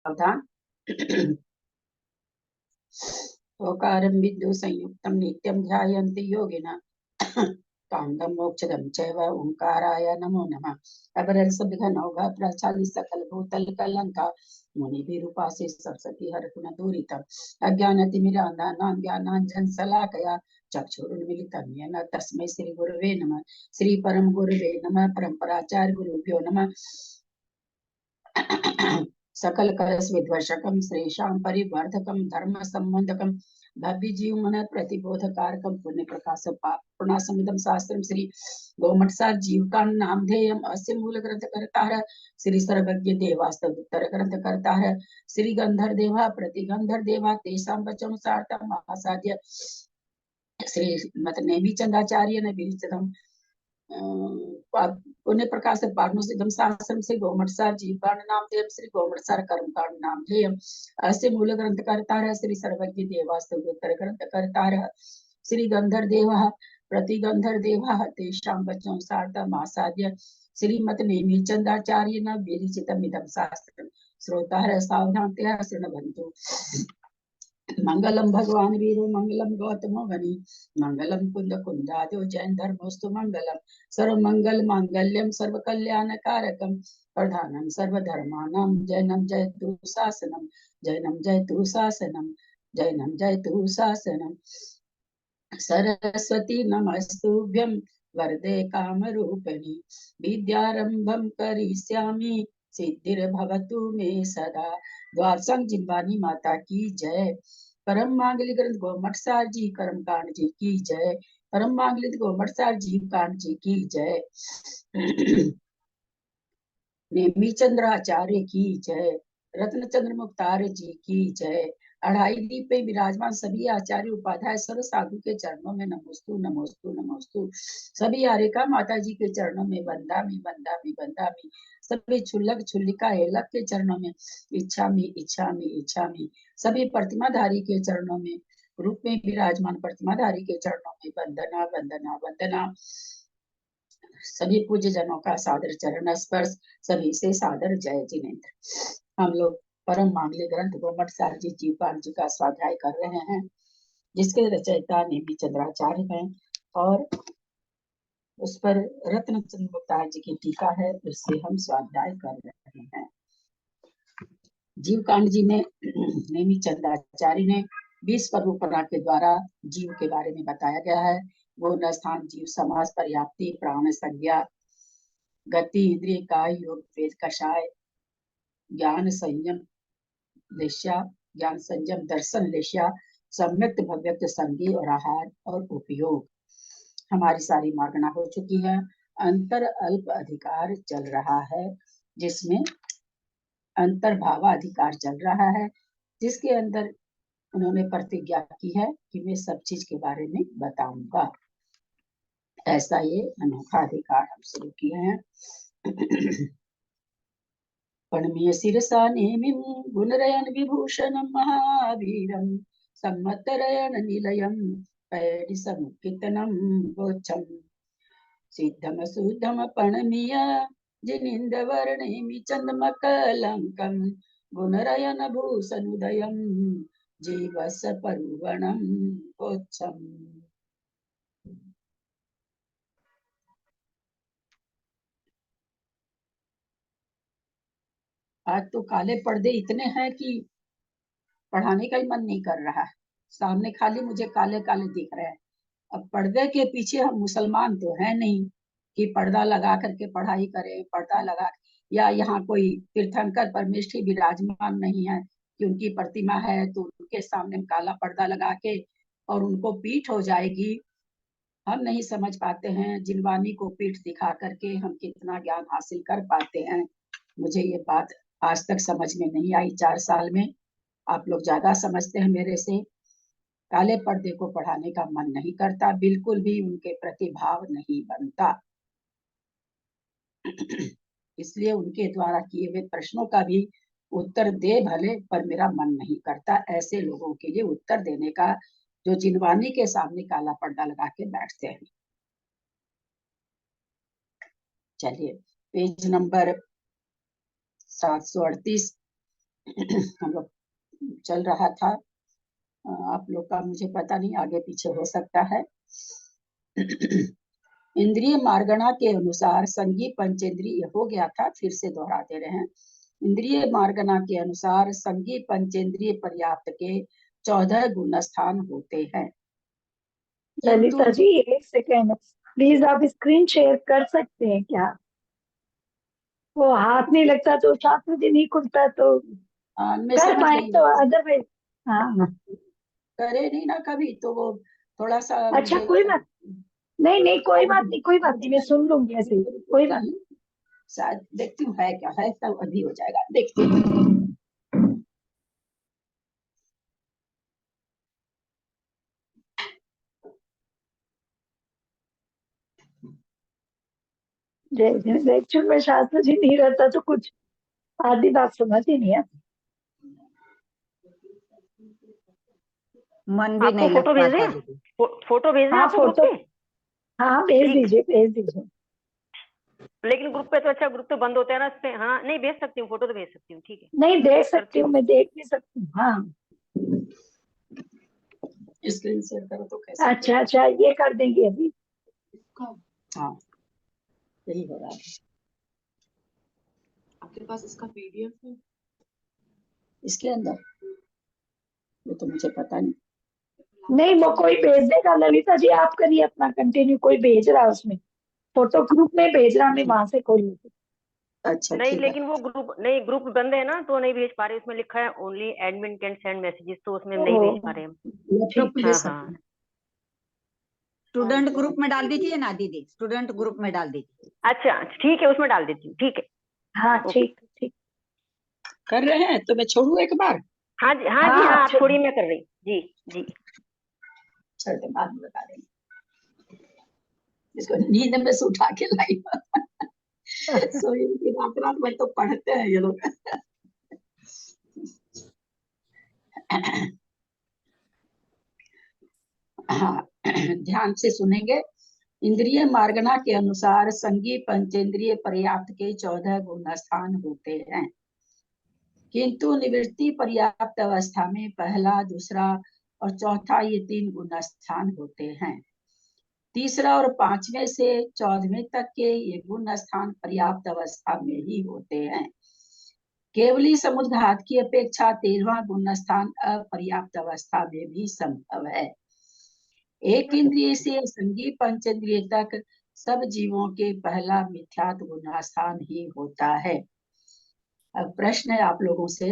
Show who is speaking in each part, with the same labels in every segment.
Speaker 1: सावधान। ओकारं विद्युः संयुक्तं नित्यं ध्यायन्ति योगिनः कांदम मोक्षदम चैव ओंकाराय नमो नमः। अबरल सब घनौघ प्रचाली सकल भूतल कलंका मुनि विरूपासे सरस्वती हर गुण दूरितम अज्ञानतिमिरान्धनान् ज्ञानाञ्जन शलाकया चक्षुरुन्मीलितं येन तस्मै श्री गुरवे नमः। श्री परम गुरवे नमः। परम्पराचार्य गुरुभ्यो नमः। सकल कलश विध्वंसकम श्रेषां परिवर्धकम धर्म संबंधकम भव्य जीव मन प्रतिबोधकारकम पुण्य प्रकाश पूर्णासमिदम शास्त्रम श्री गोमटसार जीव का नामधेयम अस्य मूल ग्रंथ करता है श्री सर्वज्ञ देवास्तव उत्तर ग्रंथ करता है श्री गंधर देवा प्रतिगंधर देवा तेषां वचन सार्थम महासाध्य श्री मत नेमी चंद्राचार्य ने विरचितम पुण्य प्रकाश पार्णोसिदम शास्त्रम से गोमटसार जीवकांड नामधेयम श्री गोमटसार कर्मकांड नामधेयम अस्य मूल ग्रंथ करता है श्री सर्वज्ञ देवास्तव उत्तर ग्रंथ करता है श्री गंधर देवा प्रतिगंधर देवा तेषां वचनं सार्थम आसाद्य श्रीमत नेमी चंद्राचार्य न विरचितम इदम शास्त्रम श्रोता है सावधान शृण्वन्तु। मंगलम भगवान वीरो मंगलम गौतमो गणि मंगलम कुंद कुंदादो जैन धर्मोस्तु मंगलम सर्व मंगल मांगल्यम सर्व कल्याण कारकम प्रधानम सर्वधर्मानां जैनम जयतु शासनम जैनम जयतु शासनम जैनम जयतु शासनम सरस्वती नमस्तुभ्यं वरदे कामरूपिणी विद्यारंभं करिष्यामि सिद्धिर्भवतु मे सदा। द्वारसंग जिम्बानी माता की जय। परम मांगलिक ग्रंथ गोमटसार जी कर्मकांड जी की जय। परम मांगलिक गोमटसार जी कांड जी की जय। नेमी चंद्राचार्य की जय। रत्नचंद्र मुक्तार जी की जय। अढ़ाई दीप पे विराजमान सभी आचार्य उपाध्याय सर्व साधु के चरणों में नमोस्तु नमोस्तु नमोस्तु। सभी आर्यका माता जी के चरणों में बंदामी बंदामी बंदामी। सभी छुल्लक छुल्लिका हेलक के चरणों में इच्छामी इच्छामी इच्छामी। सभी प्रतिमाधारी के चरणों में रूप में विराजमान प्रतिमाधारी के चरणों में वंदना वंदना वंदना। सभी पूज्य जनों का सादर चरण स्पर्श। सभी से सादर जय जिनेन्द्र। हम लोग परम मांगलिक ग्रंथ गोमटसार जी जीवकांड जी का स्वाध्याय कर रहे हैं जिसके रचयिता नेमी चंद्राचार्य हैं और उस पर रत्नचंद्र मुक्तार जी की टीका है उससे हम स्वाध्याय कर रहे हैं। जीवकांड जी ने नेमी चंद्राचार्य ने 20 परंपरा के द्वारा जीव के बारे में बताया गया है। गुण स्थान जीव समास पर्याप्ति प्राण संज्ञा गति इंद्रिय काय योग वेद कषाय ज्ञान संयम लेश्या ज्ञान संयम दर्शन लेश्या सम्यक्त भव्यक्त संगी और आहार और उपयोग। हमारी सारी मार्गना हो चुकी है। अंतर अल्प अधिकार चल रहा है जिसमें अंतर्भावाधिकार चल रहा है जिसके अंदर उन्होंने प्रतिज्ञा की है कि मैं सब चीज के बारे में बताऊंगा। ऐसा ये अनोखा अधिकार हम शुरू किए हैं। पणमीय शिरसा नेमिं गुणरयन विभूषणं महावीरं सम्मतरयन निलयं पैडिसमुत्कितनं गोच्छं सिद्धम सुद्धम पणमीय जिनिन्दवर्णेमि चन्द्रमकलङ्कं गुणरयन भूषणुदयं जीवस परुवणं गोच्छम्। आज तो काले पर्दे इतने हैं कि पढ़ाने का ही मन नहीं कर रहा है। सामने खाली मुझे काले काले दिख रहे हैं। अब पर्दे के पीछे हम मुसलमान तो है नहीं कि पर्दा लगा करके पढ़ाई करें। पर्दा लगा या यहाँ कोई तीर्थंकर परमेष्ठी विराजमान नहीं है कि उनकी प्रतिमा है तो उनके सामने काला पर्दा लगा के और उनको पीठ हो जाएगी। हम नहीं समझ पाते हैं जिनवानी को पीठ दिखा करके हम कितना ज्ञान हासिल कर पाते हैं। मुझे ये बात आज तक समझ में नहीं आई 4 साल में। आप लोग ज्यादा समझते हैं मेरे से। काले पर्दे को पढ़ाने का मन नहीं करता, बिल्कुल भी उनके प्रति भाव नहीं बनता। इसलिए उनके द्वारा किए हुए प्रश्नों का भी उत्तर दे भले पर मेरा मन नहीं करता ऐसे लोगों के लिए उत्तर देने का जो जिनवानी के सामने काला पर्दा लगा के बैठते हैं। चलिए पेज नंबर 738 हम लोग चल रहा था, आप लोग का मुझे पता नहीं, आगे पीछे हो सकता है। इंद्रिय मार्गणा के अनुसार संगी पंचेंद्रिय हो गया था, फिर से दोहरा दे रहे हैं। इंद्रिय मार्गणा के अनुसार संगी पंचेंद्रिय पर्याप्त के 14 गुण स्थान होते हैं।
Speaker 2: ललिता जी एक सेकेंड, प्लीज आप स्क्रीन शेयर कर सकते हैं क्या? वो हाथ नहीं लगता तो शास्त्र जी नहीं खुलता, तो
Speaker 1: मैं
Speaker 2: कर
Speaker 1: समझ
Speaker 2: पाए
Speaker 1: गई,
Speaker 2: तो अदरवाइज। हाँ
Speaker 1: करे नहीं ना कभी, तो वो थोड़ा सा
Speaker 2: अच्छा,
Speaker 1: मुझे
Speaker 2: कोई बात नहीं, नहीं कोई बात नहीं, कोई बात नहीं, मैं सुन लूंगी ऐसे ही, कोई बात नहीं।
Speaker 1: शायद देखती हूँ है क्या है, तब अभी हो जाएगा, देखती हूँ।
Speaker 2: एक्चुअल में शास्त्र जी नहीं रहता तो कुछ आधी बात समझ ही नहीं आती।
Speaker 3: मन भी
Speaker 4: आपको
Speaker 3: नहीं लग
Speaker 4: फोटो भेज
Speaker 3: पाता
Speaker 4: दें?
Speaker 3: दीदी।
Speaker 4: फोटो भेज दें
Speaker 2: हाँ
Speaker 4: आपको ग्रुप
Speaker 2: फोटो,
Speaker 4: पे?
Speaker 2: हाँ भेज
Speaker 4: ठीक,
Speaker 2: दीजिए, भेज दीजिए।
Speaker 4: लेकिन ग्रुप पे तो अच्छा, ग्रुप तो बंद होता है ना इससे। हाँ नहीं, भेज सकती हूँ, फोटो तो भेज सकती हूँ, ठीक है,
Speaker 2: नहीं देख सकती
Speaker 4: करती
Speaker 2: हूँ,
Speaker 4: हूँ।
Speaker 2: मैं देख भी सकती हूँ, हाँ।
Speaker 1: स्क्रीन शेयर करो तो कैसे
Speaker 2: अच्छा अच्छा, ये कर देंगे अभी।
Speaker 1: हाँ, यही हो रहा है। आपके पास इसका पीडीएफ है इसके अंदर? ये तो मुझे पता नहीं।
Speaker 2: नहीं वो कोई भेज देगा, ललिता जी आप करिए अपना कंटिन्यू, कोई भेज रहा है उसमें, फोटो ग्रुप में भेज रहा, मैं वहां से खोल लेती।
Speaker 1: अच्छा
Speaker 4: नहीं,
Speaker 1: ठीक है।
Speaker 4: लेकिन वो ग्रुप नहीं, ग्रुप बंद है ना, तो नहीं भेज पा रहे। उसमें लिखा है only admin can send messages, तो उसमें हम नहीं भेज पा रहे हम।
Speaker 1: लैपटॉप पे भेज
Speaker 4: हाँ
Speaker 1: सकते
Speaker 4: हाँ,
Speaker 1: हैं।
Speaker 3: स्टूडेंट ग्रुप में डाल दीजिए ना दीदी, स्टूडेंट ग्रुप में डाल दीजिए।
Speaker 4: अच्छा ठीक है, उसमें डाल देती हूँ, ठीक है।
Speaker 2: हाँ
Speaker 4: ओके।
Speaker 2: ठीक ठीक।
Speaker 1: कर रहे हैं तो मैं छोड़ू एक बार?
Speaker 4: हाँ जी, हाँ जी,
Speaker 2: हाँ
Speaker 4: हाँ, आप
Speaker 2: अच्छा,
Speaker 4: छोड़िए, मैं कर रही। जी जी।
Speaker 1: चलते बाद में बता देंगे। इसको नींद में से उठा के लाई। सोई की रात रात में तो पढ़ते हैं ये लोग। हाँ, ध्यान से सुनेंगे। इंद्रिय मार्गना के अनुसार संगी पंचेंद्रिय पर्याप्त के 14 गुण स्थान होते हैं, किंतु निवृत्ति पर्याप्त अवस्था में पहला, दूसरा और चौथा ये 3 गुण स्थान होते हैं। तीसरा और 5वें से 14वें तक के ये गुण स्थान पर्याप्त अवस्था में ही होते हैं। केवली समुद्घात की अपेक्षा 13वां गुण स्थान अपर्याप्त अवस्था में भी संभव है। एक इंद्रिय से संगी पंचेंद्रिय तक सब जीवों के पहला मिथ्यात्व गुण स्थान ही होता है। अब प्रश्न है आप लोगों से,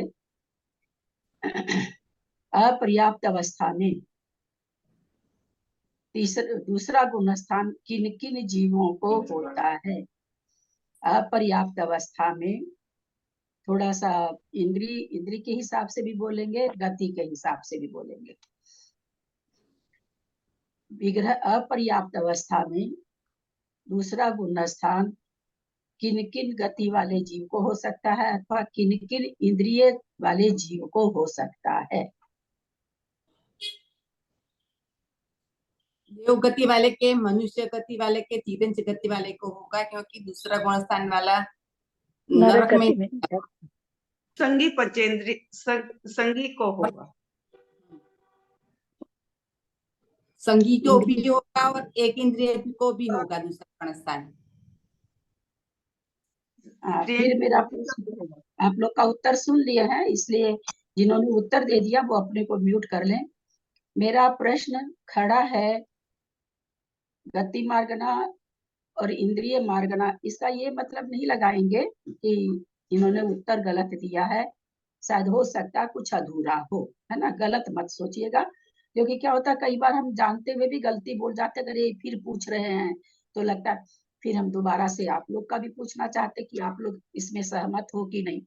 Speaker 1: अपर्याप्त अवस्था में दूसरा गुण स्थान किन किन जीवों को होता है? अपर्याप्त अवस्था में थोड़ा सा इंद्री के हिसाब से भी बोलेंगे, गति के हिसाब से भी बोलेंगे। विग्रह अपर्याप्त अवस्था में दूसरा गुण स्थान किन किन गति वाले जीव को हो सकता है, अथवा किन किन इंद्रिय वाले जीव को हो सकता है?
Speaker 5: देव गति वाले के, मनुष्य गति वाले के, तिरंज गति वाले को होगा, क्योंकि दूसरा गुण स्थान वाला नरक में,
Speaker 6: संगी पंचेंद्री संगी को होगा।
Speaker 5: संगी को भी होगा और एक इंद्रिय को भी होगा दूसरा गुण स्थान।
Speaker 1: फिर मेरा प्रश्न, आप लोग का उत्तर सुन लिए हैं, इसलिए जिन्होंने उत्तर दे दिया वो अपने को म्यूट कर लें। मेरा प्रश्न खड़ा है, गति मार्गना और इंद्रिय मार्गना, इसका ये मतलब नहीं लगाएंगे कि इन्होंने उत्तर गलत दिया है, शायद हो सकता है कुछ अधूरा हो, है ना, गलत मत सोचिएगा। क्योंकि क्या होता है, कई बार हम जानते हुए भी गलती बोल जाते, अगर ये फिर पूछ रहे हैं तो लगता है फिर हम दोबारा से आप लोग का भी पूछना चाहते कि आप लोग इसमें सहमत हो कि नहीं।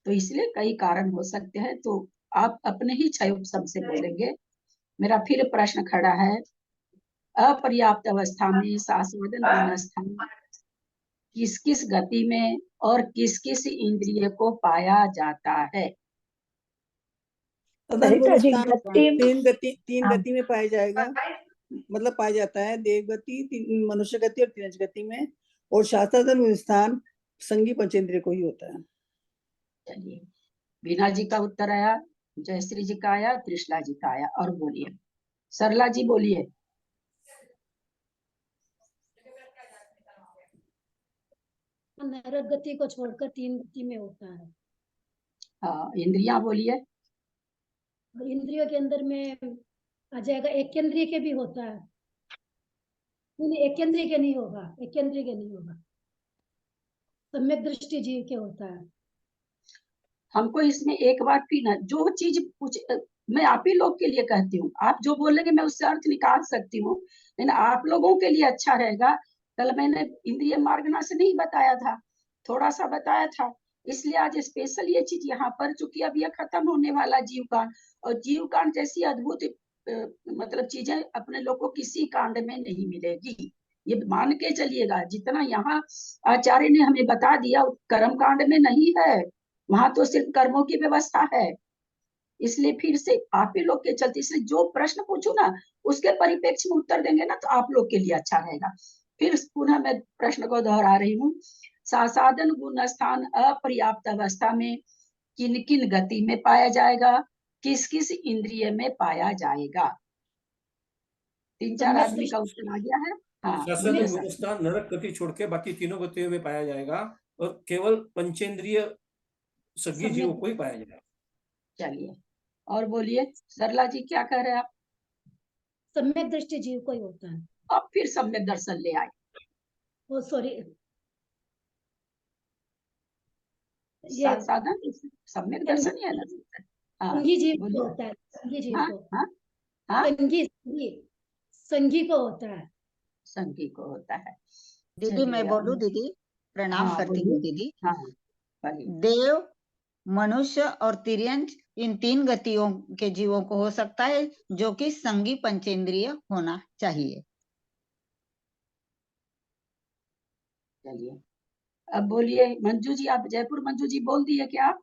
Speaker 1: तो इसलिए कई कारण हो सकते हैं, तो आप अपने ही क्षय उपशम से बोलेंगे। मेरा फिर प्रश्न खड़ा है, अपर्याप्त अवस्था में शास्वदन गुण स्थान किस किस गति में और किस किस इंद्रिय को पाया जाता है?
Speaker 7: सदन गुण स्थान तीन
Speaker 2: हाँ।
Speaker 7: गति में पाया जाएगा, मतलब पाया जाता है, देव गति, मनुष्य गति और तिरंज गति में। और शास्त्रधन गुण स्थान संगी पंचेंद्रिय को ही होता है।
Speaker 1: चलिए, बीना जी का उत्तर आया, जयश्री जी का आया, त्रिशला जी का आया। और बोलिए सरला जी, बोलिए।
Speaker 8: नरक गति को छोड़कर 3 गति में होता है।
Speaker 1: हाँ, इंद्रियां बोलिए।
Speaker 8: और इंद्रियों के अंदर में आ जाएगा, एक केंद्रीय के भी होता है। नहीं, एक केंद्रीय के नहीं होगा, एक केंद्रीय के नहीं होगा, सम्यक दृष्टि जीव के होता है।
Speaker 1: हमको इसमें एक बार फिर ना, जो चीज पूछ, मैं आप ही लोग के लिए कहती हूँ, आप जो बोलेंगे मैं उससे अर्थ निकाल सकती हूँ, लेकिन आप लोगों के लिए अच्छा रहेगा। कल मैंने इंद्रिय मार्गना से नहीं बताया था, थोड़ा सा बताया था, इसलिए आज स्पेशल ये चीज यहाँ पर, चूंकि अब ये खत्म होने वाला जीव कांड, और जीव कांड जैसी अद्भुत मतलब चीजें अपने लोग को किसी कांड में नहीं मिलेगी, ये मान के चलिएगा। जितना यहाँ आचार्य ने हमें बता दिया कर्म कांड में नहीं है, वहां तो सिर्फ कर्मों की व्यवस्था है। इसलिए फिर से आप ही लोग के चलते, इसलिए जो प्रश्न पूछू ना उसके परिप्रेक्ष्य में उत्तर देंगे ना, तो आप लोग के लिए अच्छा रहेगा। फिर पुनः मैं प्रश्न को दोहरा रही हूँ, सासाधन गुण स्थान अपर्याप्त अवस्था में किन किन गति में पाया जाएगा, किस किस इंद्रिय में पाया जाएगा? 3-4 आदमी का उत्तर आ गया है। हाँ, बोलिए
Speaker 9: सासाधन
Speaker 1: सर।
Speaker 9: गुणस्थान नरक गति छोड़ के बाकी तीनों गतियों में पाया जाएगा, और केवल पंचेंद्रिय सज्ञी जीवों को ही पाया जाएगा।
Speaker 1: चलिए और बोलिए सरला जी, क्या कह रहे हैं आप?
Speaker 8: सम्यक दृष्टि जीव को ही होता है।
Speaker 1: अब फिर सम्यक दर्शन ले आए।
Speaker 8: ओ सॉरी, ये
Speaker 1: साधन सम्यक दर्शन ही है ना। हाँ
Speaker 8: संगी जीव को
Speaker 1: बोलिए।
Speaker 8: होता है, संगी जीव
Speaker 1: हाँ
Speaker 8: को,
Speaker 1: हाँ हाँ,
Speaker 8: संगी संगी संगी को होता है।
Speaker 1: संगी को होता है।
Speaker 3: दीदी मैं
Speaker 1: चलिए
Speaker 3: बोलूं? दीदी प्रणाम
Speaker 1: हाँ
Speaker 3: करती हूँ
Speaker 1: बोलिए।
Speaker 3: दीदी।
Speaker 1: हाँ बोलिए।
Speaker 3: देव, मनुष्य और तिर्यंच, इन 3 गतियों के जीवों को हो सकता है, जो कि संगी पंचेंद्रिय होना चाहिए।
Speaker 1: चलिए अब बोलिए मंजू जी, आप जयपुर मंजू जी बोल दिए क्या?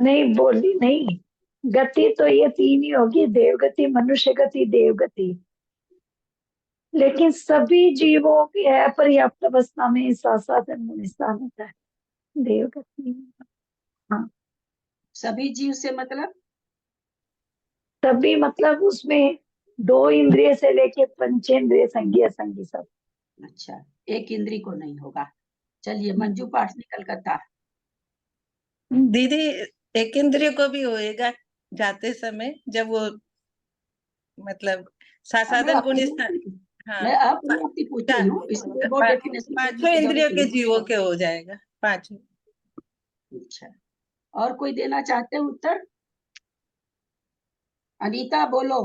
Speaker 2: नहीं बोली नहीं, गति तो ये 3 ही होगी, देव गति, मनुष्य गति, देव गति। लेकिन सभी जीवों की अपर्याप्त अवस्था में सासाधन गुणस्थान होता है, देव गति। हाँ,
Speaker 1: सभी जीव से मतलब?
Speaker 2: तभी मतलब उसमें 2 इंद्रिय से लेके पंचेंद्रिय, संगी असंगी सब।
Speaker 1: अच्छा, एक इंद्री को नहीं होगा। चलिए मंजू पाटनी कलकत्ता।
Speaker 10: दीदी एक इंद्रिय को भी होएगा जाते समय, जब वो मतलब सासाधन गुण स्थान। हाँ,
Speaker 1: मैं अपर्याप्ति पूछ रही हूँ, इसलिए वो डेफिनेशन
Speaker 10: पांचों इंद्रियों के जीवों के हो जाएगा, 5।
Speaker 1: अच्छा, और कोई देना चाहते हैं उत्तर? अनीता बोलो,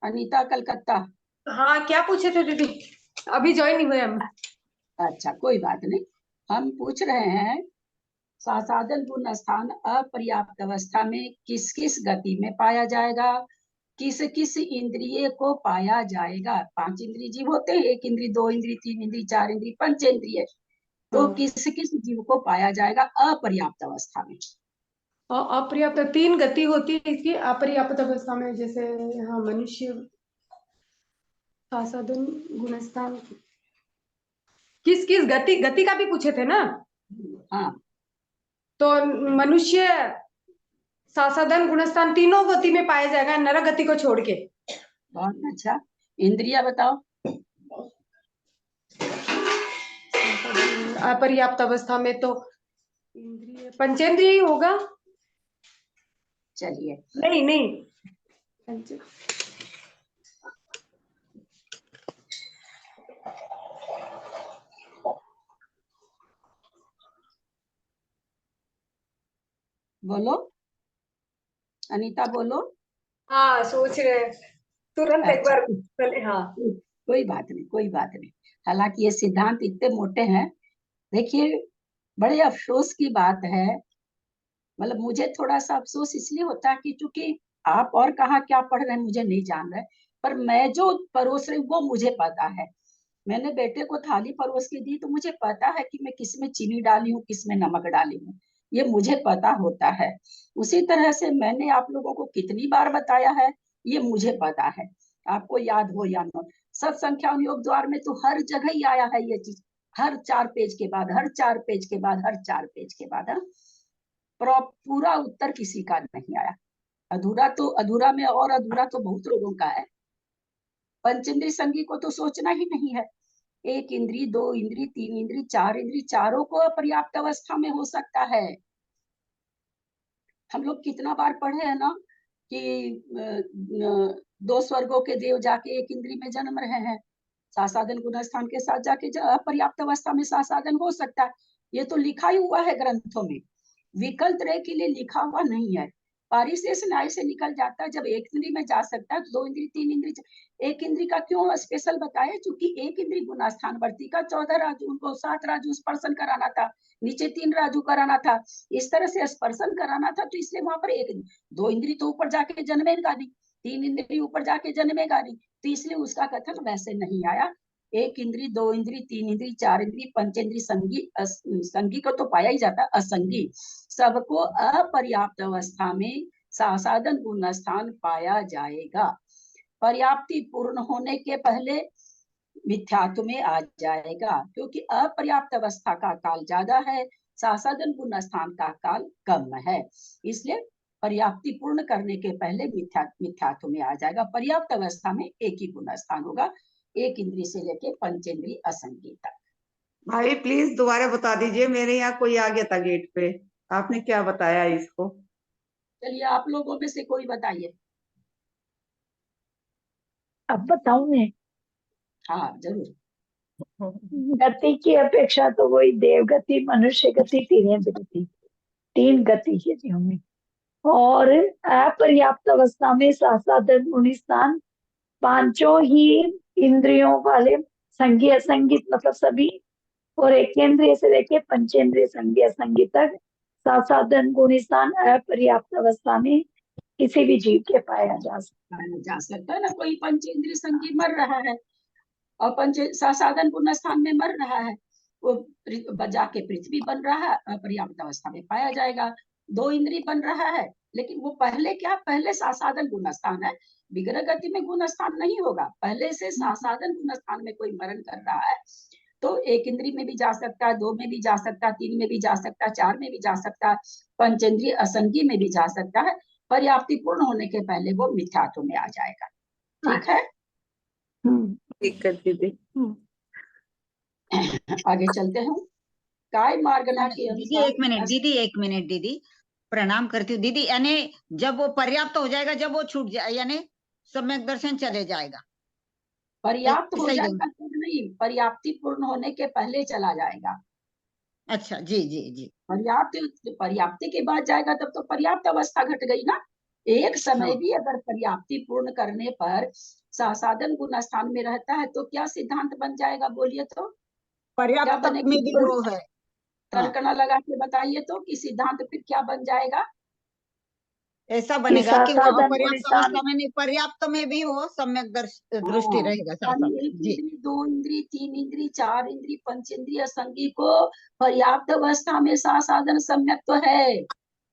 Speaker 1: अनीता कलकत्ता।
Speaker 5: हाँ, क्या पूछे थे दीदी? अभी ज्वाइन नहीं हुए हम।
Speaker 1: अच्छा कोई बात नहीं, हम पूछ रहे हैं सासाधन गुण स्थान अपर्याप्त अवस्था में किस किस गति में पाया जाएगा, किस किस इंद्रिय को पाया जाएगा? 5 इंद्रिय जीव होते हैं, 1 इंद्रिय, 2 इंद्रिय, 3 इंद्रिय, 4 इंद्रिय, पंचेंद्रिय। तो किस किस जीव को पाया जाएगा अपर्याप्त अवस्था में?
Speaker 5: और अपर्याप्त 3 गति होती है इसकी अपर्याप्त अवस्था में, जैसे यहाँ मनुष्य, सासाधन गुणस्थान, किस किस गति, गति का भी पूछे थे ना?
Speaker 1: हाँ,
Speaker 5: तो मनुष्य, सासाधन गुणस्थान तीनों गति में पाया जाएगा, नरक गति को छोड़ के।
Speaker 1: बहुत अच्छा। इंद्रिया बताओ।
Speaker 5: अपर्याप्त अवस्था में तो इंद्रिय पंचेंद्रिय ही होगा।
Speaker 1: चलिए
Speaker 5: नहीं नहीं,
Speaker 1: बोलो अनीता बोलो।
Speaker 5: हाँ सोच रहे हैं, तुरंत एक
Speaker 1: अच्छा
Speaker 5: बार पहले। हाँ,
Speaker 1: कोई बात नहीं, कोई बात नहीं। हालांकि ये सिद्धांत इतने मोटे हैं, देखिए बड़े अफसोस की बात है, मतलब मुझे थोड़ा सा अफसोस इसलिए होता है कि चूंकि आप और कहाँ क्या पढ़ रहे हैं मुझे नहीं जान रहे, पर मैं जो परोस रही हूँ वो मुझे पता है। मैंने बेटे को थाली परोस के दी तो मुझे पता है कि मैं किस में चीनी डाली हूँ, किस में नमक डाली हूँ, ये मुझे पता होता है। उसी तरह से मैंने आप लोगों को कितनी बार बताया है ये मुझे पता है, आपको याद हो या न। सत्संख्या योग द्वार में तो हर जगह ही आया है ये चीज, हर 4 पेज के बाद, हर 4 पेज के बाद, हर 4 पेज के बाद। पूरा उत्तर किसी का नहीं आया। अधूरा में और अधूरा तो बहुत लोगों का है। पंचेंद्रिय संगी को तो सोचना ही नहीं है। एक इंद्री, दो इंद्री, तीन इंद्री, चार इंद्री, चारों को अपर्याप्त अवस्था में हो सकता है। हम लोग कितना बार पढ़े हैं ना कि दो स्वर्गों के देव जाके एक इंद्री में जन्म रहे हैं। सासाधन गुणस्थान के साथ जाके अपर्याप्त अवस्था में सासाधन हो सकता है। ये तो लिखा ही हुआ है ग्रंथों में, विकल्प रे के लिए लिखा हुआ नहीं है। पारिशेष न्याय से निकल जाता है। जब एक इंद्री में जा सकता है, दो इंद्री, तीन इंद्री, एक इंद्री का क्यों स्पेशल बताया? क्योंकि एक इंद्री गुणास्थान वर्ती का 14 राजू, उनको 7 राजू स्पर्शन कराना था, नीचे 3 राजू कराना था, इस तरह से स्पर्शन कराना था। तो इसलिए वहां पर दो इंद्री तो ऊपर जाके जन्मेगा नहीं, 3 इंद्री ऊपर जाके जन्मेगा नहीं, तो इसलिए उसका कथन वैसे नहीं आया। एक इंद्री, दो इंद्री, तीन इंद्री, चार इंद्री, पंचेंद्री संगी, संगी को तो पाया ही जाता है, असंगी सबको अपर्याप्त अवस्था में सासाधन गुण स्थान पाया जाएगा। पर्याप्ति पूर्ण होने के पहले मिथ्यात्व में आ जाएगा, क्योंकि अपर्याप्त अवस्था का काल ज्यादा है, सासाधन गुण स्थान का काल कम है। इसलिए पर्याप्ति पूर्ण करने के पहले मिथ्यात्व में आ जाएगा। पर्याप्त अवस्था में एक ही गुण स्थान होगा, एक इंद्री से लेके पंचेंद्री असंगी तक।
Speaker 6: भाई प्लीज दोबारा बता दीजिए, मेरे यहाँ कोई आ गया था गेट पे, आपने क्या बताया इसको?
Speaker 1: चलिए आप लोगों में से कोई बताइए।
Speaker 2: अब बताऊं मैं?
Speaker 1: हाँ जरूर।
Speaker 2: गति की अपेक्षा तो वही देव गति, मनुष्य गति, तिर्यंत गति, 3 गति है जीवन में। और अपर्याप्त अवस्था में सासाधन गुण स्थान पांचों ही इंद्रियों वाले संगी असंगी मतलब सभी, और एकेंद्रिय से लेके पंचेंद्रिय संगी असंगी तक सासाधन गुण स्थान अपर्याप्त अवस्था में किसी भी जीव के पाया जा सकता
Speaker 1: है ना। कोई पंचेंद्रिय संगी मर रहा है और सासाधन गुण स्थान में मर रहा है, वो जाके पृथ्वी बन रहा है, अपर्याप्त अवस्था में पाया जाएगा। दो इंद्री बन रहा है, लेकिन वो पहले क्या, पहले सासाधन गुण स्थान है, विग्रह गति में गुण स्थान नहीं होगा। पहले से सासाधन गुण स्थान में कोई मरण कर रहा है तो एक इंद्री में भी जा सकता है, 2 में भी जा सकता है, 3 में भी जा सकता है, 4 में भी जा सकता है, पंचेंद्रिय असंगी में भी जा सकता है। पर्याप्ति पूर्ण होने के पहले वो मिथ्यात्व में आ जाएगा। ठीक है,
Speaker 10: ठीक है दीदी।
Speaker 1: आगे चलते हैं। काय मार्गना के
Speaker 3: दीदी
Speaker 1: अनुसार,
Speaker 3: एक मिनट दीदी, प्रणाम करती हूँ दीदी। यानी जब वो पर्याप्त हो जाएगा, जब वो छूट जाए, यानी सम्यक दर्शन चले जाएगा,
Speaker 1: पर्याप्त हो
Speaker 3: सही
Speaker 1: जाएगा तो नहीं, पर्याप्ति पूर्ण होने के पहले चला जाएगा।
Speaker 3: अच्छा जी जी जी।
Speaker 1: पर्याप्ति के बाद जाएगा तब तो पर्याप्त अवस्था घट गई ना। एक समय
Speaker 3: हाँ।
Speaker 1: भी अगर पर्याप्ति पूर्ण करने पर सासाधन गुण स्थान में रहता है तो क्या सिद्धांत बन जाएगा? बोलिए तो क्या
Speaker 3: पर्याप्त में भी
Speaker 1: बनेगा?
Speaker 3: वो है।
Speaker 1: तर्कना लगा के बताइए तो कि सिद्धांत फिर क्या बन जाएगा?
Speaker 3: ऐसा बनेगा कि वो
Speaker 2: सासाधन
Speaker 3: अपर्याप्त
Speaker 2: गुण स्थान,
Speaker 3: अवस्था में नहीं, पर्याप्त में भी वो सम्यक दृष्टि रहेगा।
Speaker 1: यानी एक इंद्री, 2 इंद्री, 3 इंद्री, 4 इंद्री, पंचेंद्रिय असंगी को पर्याप्त अवस्था में सासाधन सम्यक तो है।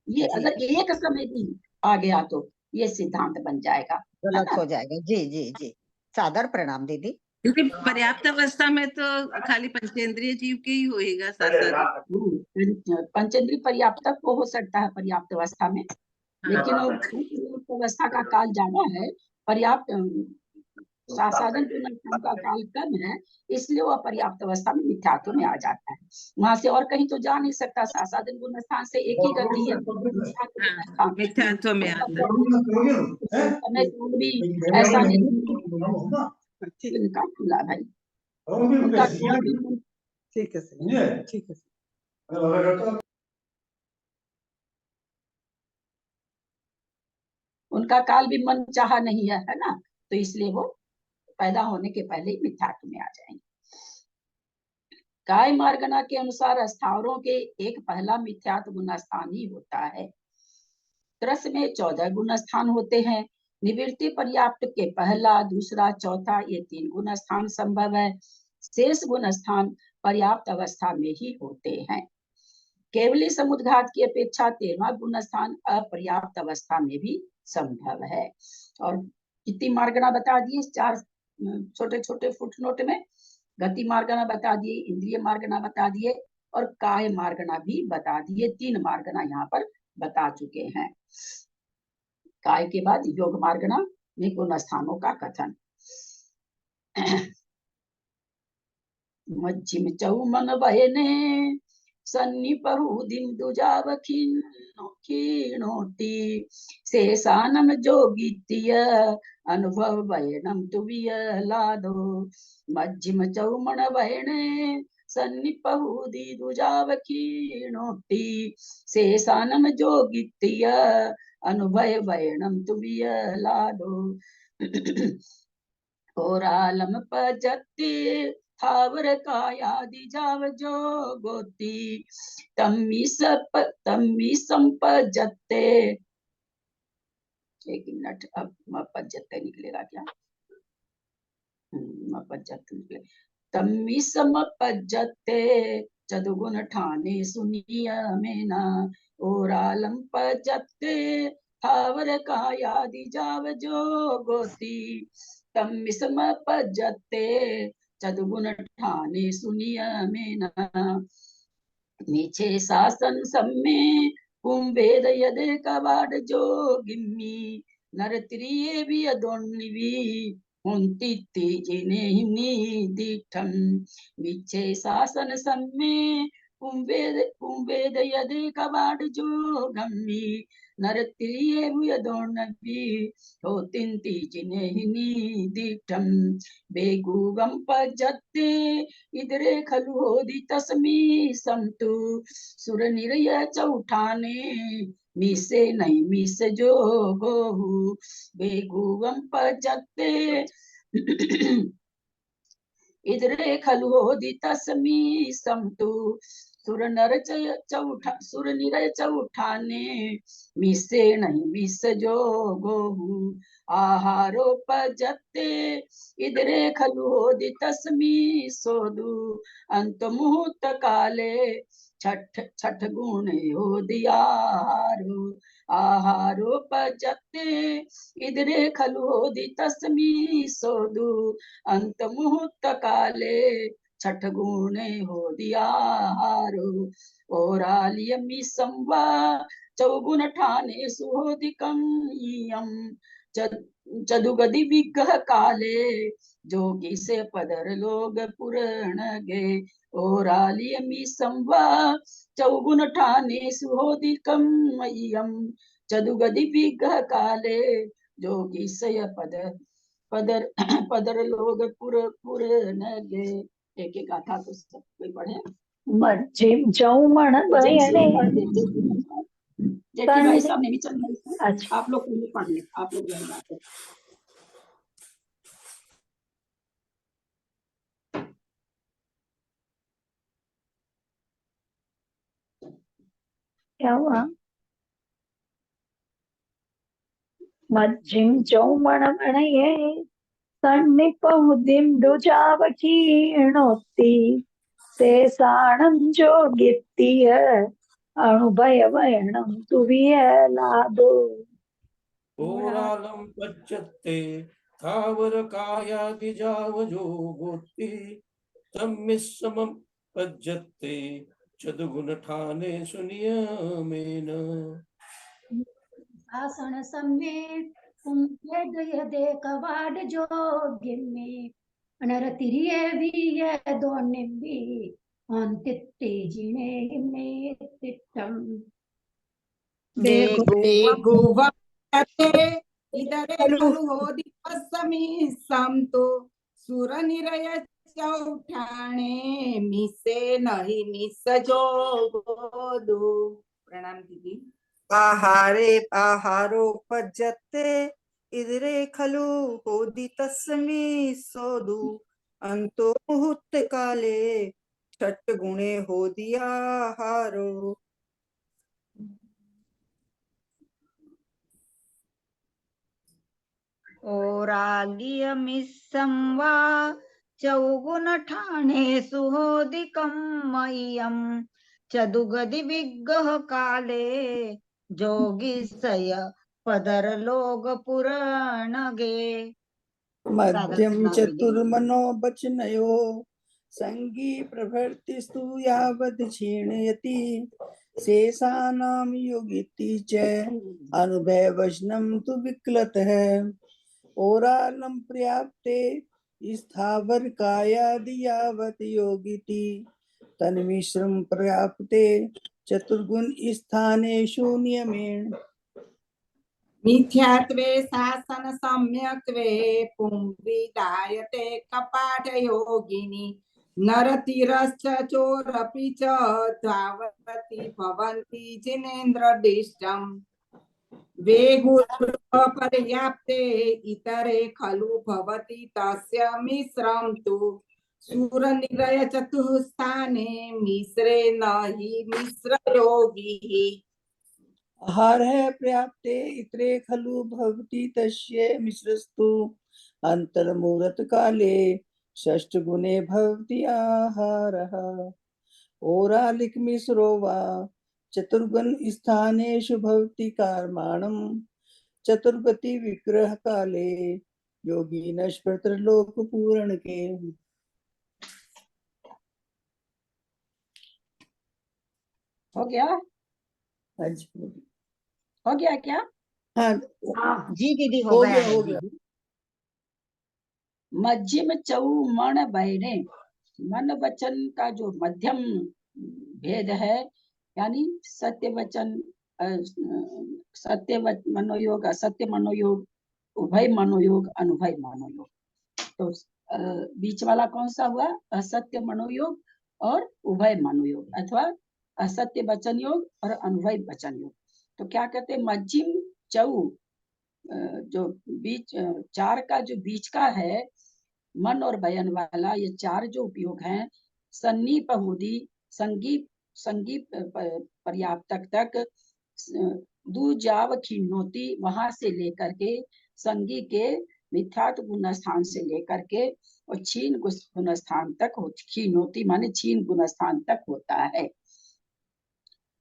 Speaker 1: ये अगर एक समय भी आ गया तो ये सिद्धांत बन जाएगा,
Speaker 3: गलत हो जाएगा। जी जी जी, सादर प्रणाम दीदी।
Speaker 10: दीदी पर्याप्त अवस्था में तो खाली पंचेंद्रिय जीव के ही होएगा सासाधन।
Speaker 1: पंचेंद्रिय पर्याप्त को हो सकता है पर्याप्त अवस्था में, लेकिन पर्याप्त अवस्था का काल ज्यादा है, पर्याप्त सासाधन गुण का काल कम है, इसलिए वो पर्याप्त अवस्था में मिथ्यात्व में आ जाता है। वहां से और कहीं तो जा नहीं सकता। सासाधन गुण स्थान से एक ही गति है,
Speaker 10: मिथ्यात्व में आता
Speaker 1: समय भी ऐसा नहीं खुला भाई, उनका
Speaker 6: ठीक है, ठीक है।
Speaker 1: उनका काल भी मन चाहा नहीं है ना, तो इसलिए वो पैदा होने के पहले ही मिथ्यात्व में आ जाएंगे। काय मार्गना के अनुसार स्थावरों के एक पहला मिथ्यात्व गुण स्थान ही होता है। त्रस में 14 गुण स्थान होते हैं। निवृत्ति पर्याप्त के पहला, दूसरा, चौथा ये 3 गुण स्थान संभव है। शेष गुण स्थान पर्याप्त अवस्था में ही होते हैं। केवली समुद्घात की अपेक्षा 13वां गुण स्थान अपर्याप्त अवस्था में भी संभव है। और कितनी मार्गना बता दिए? 4 छोटे छोटे फुटनोट में गति मार्गना बता दिए, इंद्रिय मार्गना बता दिए और काय मार्गना भी बता दिए। 3 मार्गना यहाँ पर बता चुके हैं। काय के बाद योग मार्गना निपुण स्थानों का कथन। मज्जिम चौमन बहने सन्निपहु दुजाव खीणोटी शेषानम जोगित्य अनुभव बयनम तुविय लादो। मज्जिम चौमन बहने सन्निपहु दुजाव खीणोटी शेषानम जोगित्य अनुभव बयनम तुविय लादो। ओरालम पजत्ते थावर कायादि जाव जो गोती तम्मी संपजत्ते। एक मिनट, अब मपजत्ते निकलेगा क्या? मपजत्ते निकले। तम्मी समपजत्ते चदुगुण ठाने सुनिया मेना। ओरालम पजत्ते थावर कायादि जाव जो गोती तम्मिसम पजत्ते चदुगुण ठाने सुनिया मेना। नीचे शासन सम्मे कुंभेद यदे कवाड जो गिम्मी नर त्रिये भी अदोन्निवी हुंती जिने हिनी दीठम। नीचे शासन सम्मे कुंभेद यदे कवाड जो गम्मी नर त्रिये भी अदोन्निवी होतिंती जिने हिनी दीठम। बेगुगम पजत्ते इधरे खलु होदी तस्मी समतु सुर निरय चौठाने मिसे नहीं मिस जो गोहु। बेगुगम पजत्ते इधरे खलु होदी तस्मी समतु सुर निरय चौठाने मिसे नहीं मिस जो गोहु। आहारो पजत्ते इधरे खलु होदी तस्मी सोदु अंत मुहूर्त काले छठ गुणे हो दियारो। आहारो पजत्ते इधरे खलु होदी तस्मी सोदु अंत मुहूर्त काले छठ गुणे हो दियारो। ओरालियमी संवा चौगुण ठाने सुहोदिकम चदुगदि विग्रह काले जोगी से पदर लोग पुरण गे। ओरालियमी संवा चौगुण ठाने सुहोदिकम चदुगदि विग्रह काले जोगी से पदर लोग पुरण गे। एक एक गाथा तो सब कोई पढ़े।
Speaker 2: मज्जिम चौमन बहने
Speaker 1: जेठी भाई साहब ने भी चल रही है।
Speaker 2: अच्छा
Speaker 1: आप लोग पढ़ ले, आप लोग यही बात है।
Speaker 2: क्या हुआ? मज्जिम चौमन बहने सन्निपहुदिम दुजाव खीणोती शेषाणम जोगित्य अनुभय वयनम तुविय लादो।
Speaker 9: ओरालम पच्यते थावर कायादि जाव जो गोती तम्मिसम पज्जते चदुगुण ठाने सुनिया मेना।
Speaker 8: आसन सम्मे कुंभेद यदे कवाड जो गिम्मे अनर तिरिये भी ये दो निम्बी अंतित्ते जिने हिम्मे तिट्टम।
Speaker 5: बेगुवते इधरे खलु होदी तस्मी समतु सुर निरय चौठाने मिसे नहीं मिस जो गोदु। प्रणाम दीदी।
Speaker 6: आहारो पज्जते इधरे खलु होदी तस्मी सोदु अंतो मुहूर्त काले छठ गुणे हो दिया हारो।
Speaker 3: ओरालियमिस्संवा चौगुण ठाणे सुहोदिकं मह्यं चदुगदि विग्रह काले जोगिसय पदर लोग पुराण गे।
Speaker 7: मध्यम चतुर्मनो बचनयो संगी प्रभृतिस्तु यावद क्षीणयति शेषानाम योगिति च अनुभवशनं तु विक्लतः ओरालं पर्याप्ते स्थावर कायादि यावत् योगिति तन्मिश्रं पर्याप्ते चतुर्गुण स्थानेषु नियमेन।
Speaker 5: मिथ्यात्वे शासन सम्यक्त्वे पुंविदायते कपाट योगिनी नरतिरश्च चोरपि च धावति भवन्ति जिनेन्द्रदिष्टम् वेगुपर्याप्ते इतरे खलु भवति तस्य मिश्रं तु सूरनिरय चतुस्थाने मिश्रे न हि मिश्र योगी।
Speaker 7: आहारः पर्याप्ते इतरे खलु भवति तस्य मिश्रस्तु अन्तर्मुहूर्त काले षष्ठगुणे भवति आहारः ओरालिक मिश्रो वा चतुर्गुण स्थानेषु भवति कर्माणं चतुर्गति विग्रह काले योगी नश्प्रत्रलोक पूर्ण के।
Speaker 1: हो गया?
Speaker 7: हाँ जी,
Speaker 1: हो गया क्या?
Speaker 7: हाँ
Speaker 3: जी दीदी
Speaker 7: हो
Speaker 3: हो गया
Speaker 7: गया
Speaker 3: है
Speaker 7: हो गया।
Speaker 3: दीदी।
Speaker 1: मध्यम चौ मन बहने, मन वचन का जो मध्यम भेद है, यानी सत्य वचन, सत्य मनोयोग, असत्य मनोयोग, उभय मनोयोग, अनुभय मनोयोग। तो बीच वाला कौन सा हुआ? असत्य मनोयोग और उभय मनोयोग, अथवा असत्य वचन योग और अनुभय वचन योग। तो क्या कहते हैं? मध्यम चौ, जो बीच चार का जो बीच का है, मन और बयन वाला, ये चार जो उपयोग हैं, सन्नी पहुदी संगीत संगीत पर्याप्तक तक दूजाव खिन्नोती, वहां से लेकर के संगी के मिथ्यात गुण स्थान से लेकर के और छीन गुण स्थान तक हो, खिन्नोती माने छीन गुण स्थान तक होता है।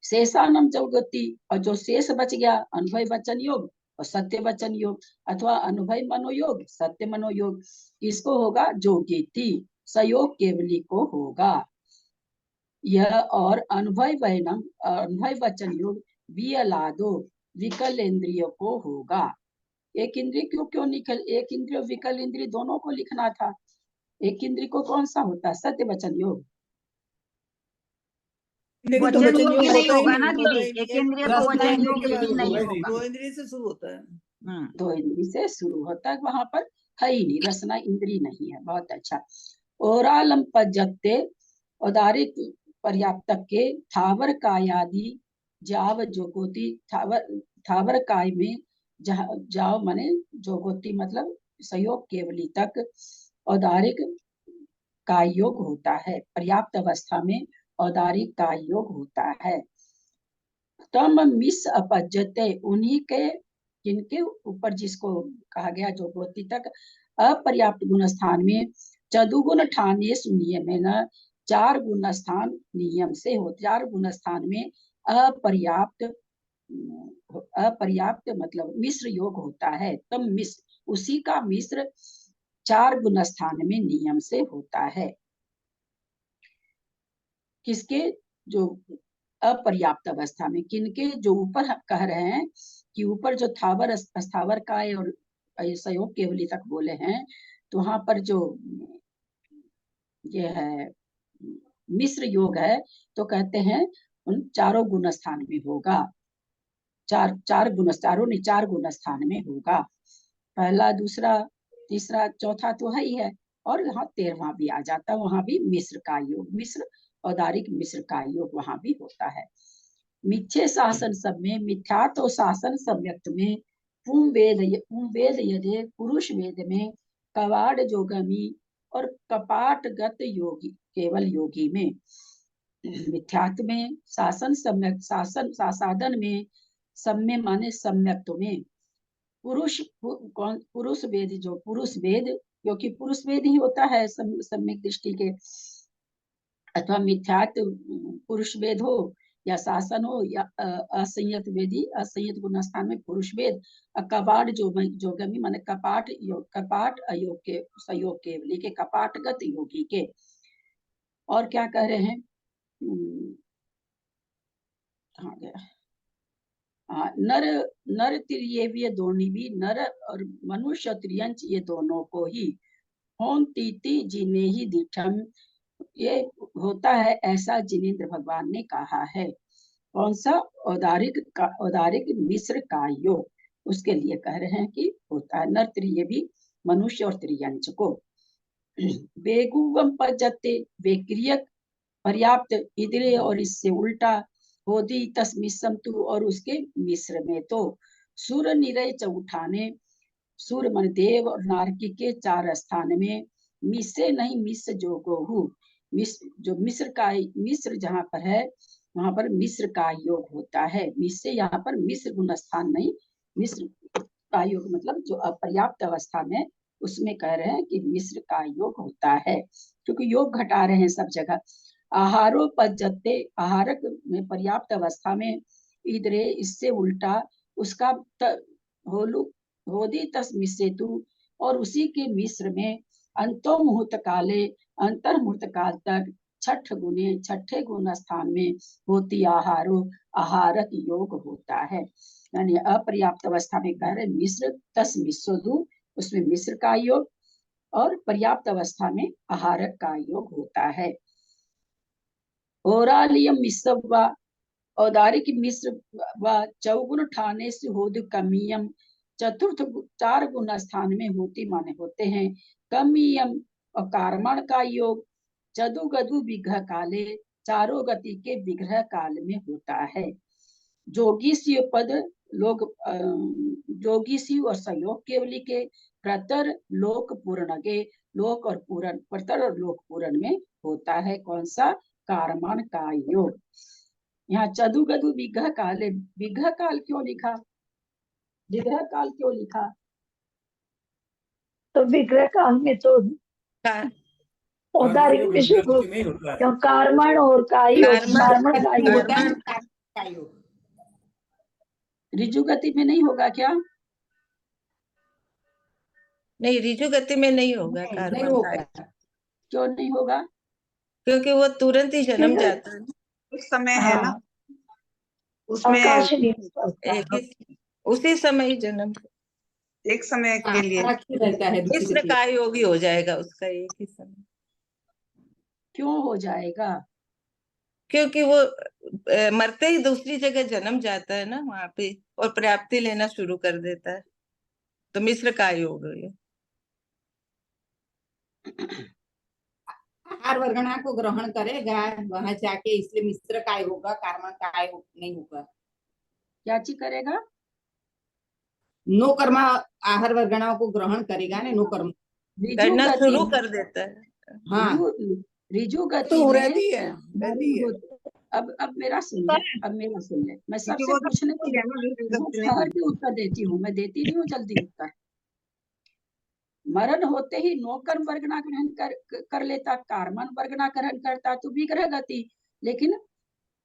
Speaker 1: शेषानम जगति, और जो शेष बच गया, अनुभय वचन योग और सत्य वचन योग, अथवा अनुभय मनोयोग, सत्य मनोयोग, इसको होगा जोगिति, सयोग केवली को होगा यह। और अनुभय वैनम, अनुभय वचन योग वियलादो, विकल इंद्रियों को होगा। एक इंद्रिय क्यों निकल, एक इंद्रिय विकल इंद्रिय दोनों को लिखना था। एक इंद्रिय को कौन सा होता है? सत्य वचन योग।
Speaker 7: लेकिन तो
Speaker 3: वचन
Speaker 7: वचन
Speaker 3: योग
Speaker 7: योग
Speaker 3: भी नहीं
Speaker 7: होता ही
Speaker 3: होगा ना
Speaker 7: नहीं,
Speaker 3: दीदी, एक इंद्रिय को
Speaker 7: रसना
Speaker 3: वचन
Speaker 7: इंद्रिय
Speaker 3: योग
Speaker 7: के
Speaker 3: भी नहीं
Speaker 7: बाद
Speaker 3: होगा।
Speaker 7: दो इंद्रिय से शुरू होता है।
Speaker 1: दो इंद्री से शुरू होता है, वहां पर है ही नहीं, रसना इंद्री नहीं है। बहुत अच्छा। ओरालम पजत्ते, औदारिक पर्याप्तक के थावर कायादि जाव जोगोती, थावर काय में जाओ माने जोगोती मतलब सहयोग केवली तक औदारिक काय योग होता है। पर्याप्त अवस्था में औदारिक काय योग होता है। तम मिस अपजते, उन्हीं के जिनके ऊपर जिसको कहा गया जोगोती तक अपर्याप्त गुण स्थान में चतुर्गुण ठाने सुनिए में न, चार गुण स्थान नियम से हो, चार गुण स्थान में अपर्याप्त, अपर्याप्त मतलब मिश्र योग होता है। तम मिश्र, उसी का मिश्र चार गुण स्थान में नियम से होता है। किसके? जो अपर्याप्त अवस्था में, किनके? जो ऊपर कह रहे हैं कि ऊपर जो थावर अस्थावर काय और सहयोग केवली तक बोले हैं, तो वहां पर जो ये है मिश्र योग है, तो कहते हैं उन चारों गुण स्थान में होगा। चार गुण, चारों नहीं, चार गुण स्थान में होगा। पहला, दूसरा, तीसरा, चौथा तो है ही है, और यहाँ 13वां भी आ जाता है, वहां भी मिश्र का योग, मिश्र औदारिक मिश्र का योग वहां भी होता है। मिथ्ये शासन सब में, मिथ्या तो शासन सम्यक्त में, पुम वेद यदे पुरुष वेद में, कवाड़ जोगमी और कपाटगत योगी केवल योगी में। मिथ्यात्व में, शासन सम्यक, शासन साधन में, सम्य माने सम्यक्त में, पुरुष वेद, जो पुरुष वेद, क्योंकि पुरुष वेद ही होता है सम्यक दृष्टि के, अथवा मिथ्यात्व पुरुष वेद हो या शासन हो या असंयत वेदी, असंयत गुण स्थान में पुरुष वेद, कपाट जोगमी माने कपाट योग, कपाट अयोग के सहयोग केवली के, कपाटगत योगी के। और क्या कह रहे हैं? कहाँ गया, नर नर त्रियेवीय दोनिवी, नर और मनुष्य त्रियंच ये दोनों को ही होम तीति जिने ही दिठम, ये होता है ऐसा जिनेन्द्र भगवान ने कहा है। कौन सा? औदारिक मिश्र का योग, उसके लिए कह रहे हैं कि होता है नर त्रियवी मनुष्य और त्रियंच को। बेगुवम पजते बेक्रियक पर्याप्त इधरे और इससे उल्टा होदी तस्मिसम तु, और उसके मिश्र में तो सूर्य निरय चौठाने, सूर्य मन देव और नारकी के 4 स्थान में मिसे नहीं मिस जो गोहु, जो मिस्र जहाँ पर है वहां पर मिस्र का योग होता है। मिस्र यहाँ पर मिस्र गुण स्थान नहीं, मिस्र का योग मतलब जो अपर्याप्त अवस्था में, उसमें कह रहे हैं कि मिस्र का योग होता है, क्योंकि योग घटा रहे हैं सब जगह। आहारो पजते, आहारक में पर्याप्त अवस्था में, इधरे इससे उल्टा, उसका होदी तस्मिसेतु, और उसी के मिस्र में अंतो मुहूर्त काले, अंतर मुहूर्त काल तक छठे गुण स्थान में होती आहारो, आहारक योग होता है। यानी अपर्याप्त अवस्था में कह रहे मिस्र तस्मिसोदु, उसमें मिस्र का योग, और पर्याप्त अवस्था में आहारक का योग होता है। ओरालियम मिश्र व औदारिक मिश्र व चौगुण ठाने से होद कमियम, चतुर्थ 4 गुण स्थान में होती माने होते हैं कमियम और कारमण का योग, चदु गदु विग्रह काले, चारों गति के विग्रह काल में होता है। जोगी सी पद लोग जोगी सी और सहयोग केवली के प्रतर लोक पूर्ण के, लोक और पूर्ण, प्रतर और लोक पूर्ण में होता है। कौन सा? कारमण का योग। यहाँ चदु गदु विग्रह काले, विग्रह काल क्यों लिखा, विग्रह काल क्यों लिखा?
Speaker 2: तो विग्रह काल में तो औदारिक मिश्र को, क्यों कारमण और का योग, कारमण का योग
Speaker 1: ऋजु गति में नहीं होगा क्या?
Speaker 10: नहीं, ऋजु गति में नहीं होगा
Speaker 1: नहीं
Speaker 10: कारमण
Speaker 1: होगा।
Speaker 10: का।
Speaker 1: क्यों नहीं होगा?
Speaker 10: क्योंकि वो तुरंत ही जन्म जाता है,
Speaker 6: उस समय है ना, उसमें
Speaker 2: अवकाश नहीं होता।
Speaker 10: एक ही उसी समय ही जन्म,
Speaker 6: एक समय के लिए
Speaker 5: रहता है दूसरी
Speaker 10: मिश्र
Speaker 5: गति।
Speaker 10: का योगी हो जाएगा उसका एक ही समय।
Speaker 1: क्यों हो जाएगा?
Speaker 10: क्योंकि वो मरते ही दूसरी जगह जन्म जाता है ना वहां पे, और प्राप्ति लेना शुरू कर देता है, तो मिश्र का योग है ये।
Speaker 5: आहार वर्गणा को ग्रहण करेगा वहां जाके, इसलिए मिश्र काय होगा, कारमण काय नहीं होगा।
Speaker 1: क्या चीज करेगा?
Speaker 5: नो कर्मा आहार वर्गणाओं को ग्रहण करेगा ना, नो कर्म
Speaker 10: करना शुरू कर देता है।
Speaker 5: हाँ,
Speaker 1: ऋजु गति
Speaker 7: तो
Speaker 1: में
Speaker 7: रहती है।
Speaker 1: अब मेरा सुन ले, मैं सबसे पूछने के उत्तर देती हूँ, मैं देती नहीं हूँ जल्दी उत्तर। मरण होते ही नो कर्म वर्गना ग्रहण कर लेता, कारमन वर्गना ग्रहण करता तो विग्रह गति, लेकिन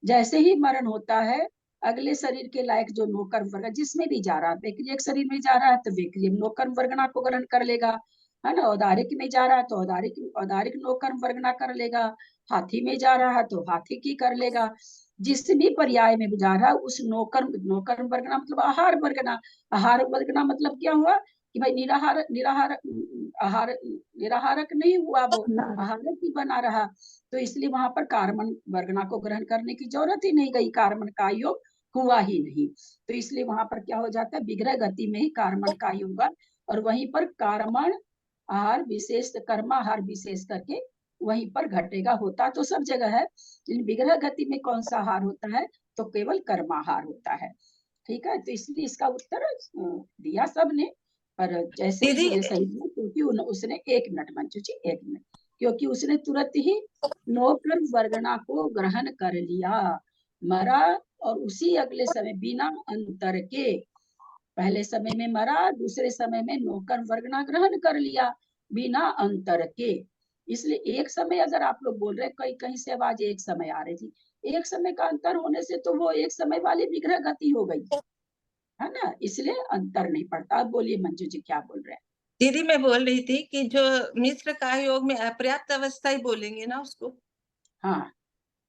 Speaker 1: जैसे ही मरण होता है अगले शरीर के लायक जो नो कर्म वर्ग जिसमें भी जा रहा है, बेक्रियक शरीर में जा रहा है तो बेक्रिय नो कर्म वर्गना को ग्रहण कर लेगा, है ना। औदारिक में जा रहा है तो औदारिक नो कर्म वर्गना कर लेगा, हाथी में जा रहा है तो हाथी की कर लेगा, जिस भी पर्याय में जा रहा है उस नो कर्म वर्गना मतलब आहार वर्गना मतलब क्या हुआ कि भाई निराहारक नहीं हुआ, वो आहारक ही बना रहा, तो इसलिए वहां पर कारमन वर्गना को ग्रहण करने की जरूरत ही नहीं गई, कारमन का योग हुआ ही नहीं, तो इसलिए वहां पर क्या हो जाता है, विग्रह गति में ही कारमन का योग होगा, और वहीं पर कारमन आहार विशेष, कर्माहार विशेष करके वहीं पर घटेगा। होता तो सब जगह है, लेकिन विग्रह गति में कौन सा आहार होता है, तो केवल कर्माहार होता है। ठीक है, तो इसलिए इसका उत्तर दिया सबने, पर जैसे सही, क्योंकि उसने 1 मिनट मंजू जी 1 मिनट, क्योंकि उसने तुरंत ही नो कर्म वर्गना को ग्रहण कर लिया, मरा और उसी अगले समय बिना अंतर के, पहले समय में मरा, दूसरे समय में नो कर्म वर्गना ग्रहण कर लिया बिना अंतर के। इसलिए एक समय, अगर आप लोग बोल रहे कहीं कहीं से आवाज एक समय आ रही थी, एक समय का अंतर होने से तो वो एक समय वाली विग्रह गति हो गई, है ना, इसलिए अंतर नहीं पड़ता। अब बोलिए मंजू जी क्या बोल रहे हैं?
Speaker 10: दीदी मैं बोल रही थी कि जो मिश्र का योग में अपर्याप्त अवस्था ही बोलेंगे ना उसको।
Speaker 1: हाँ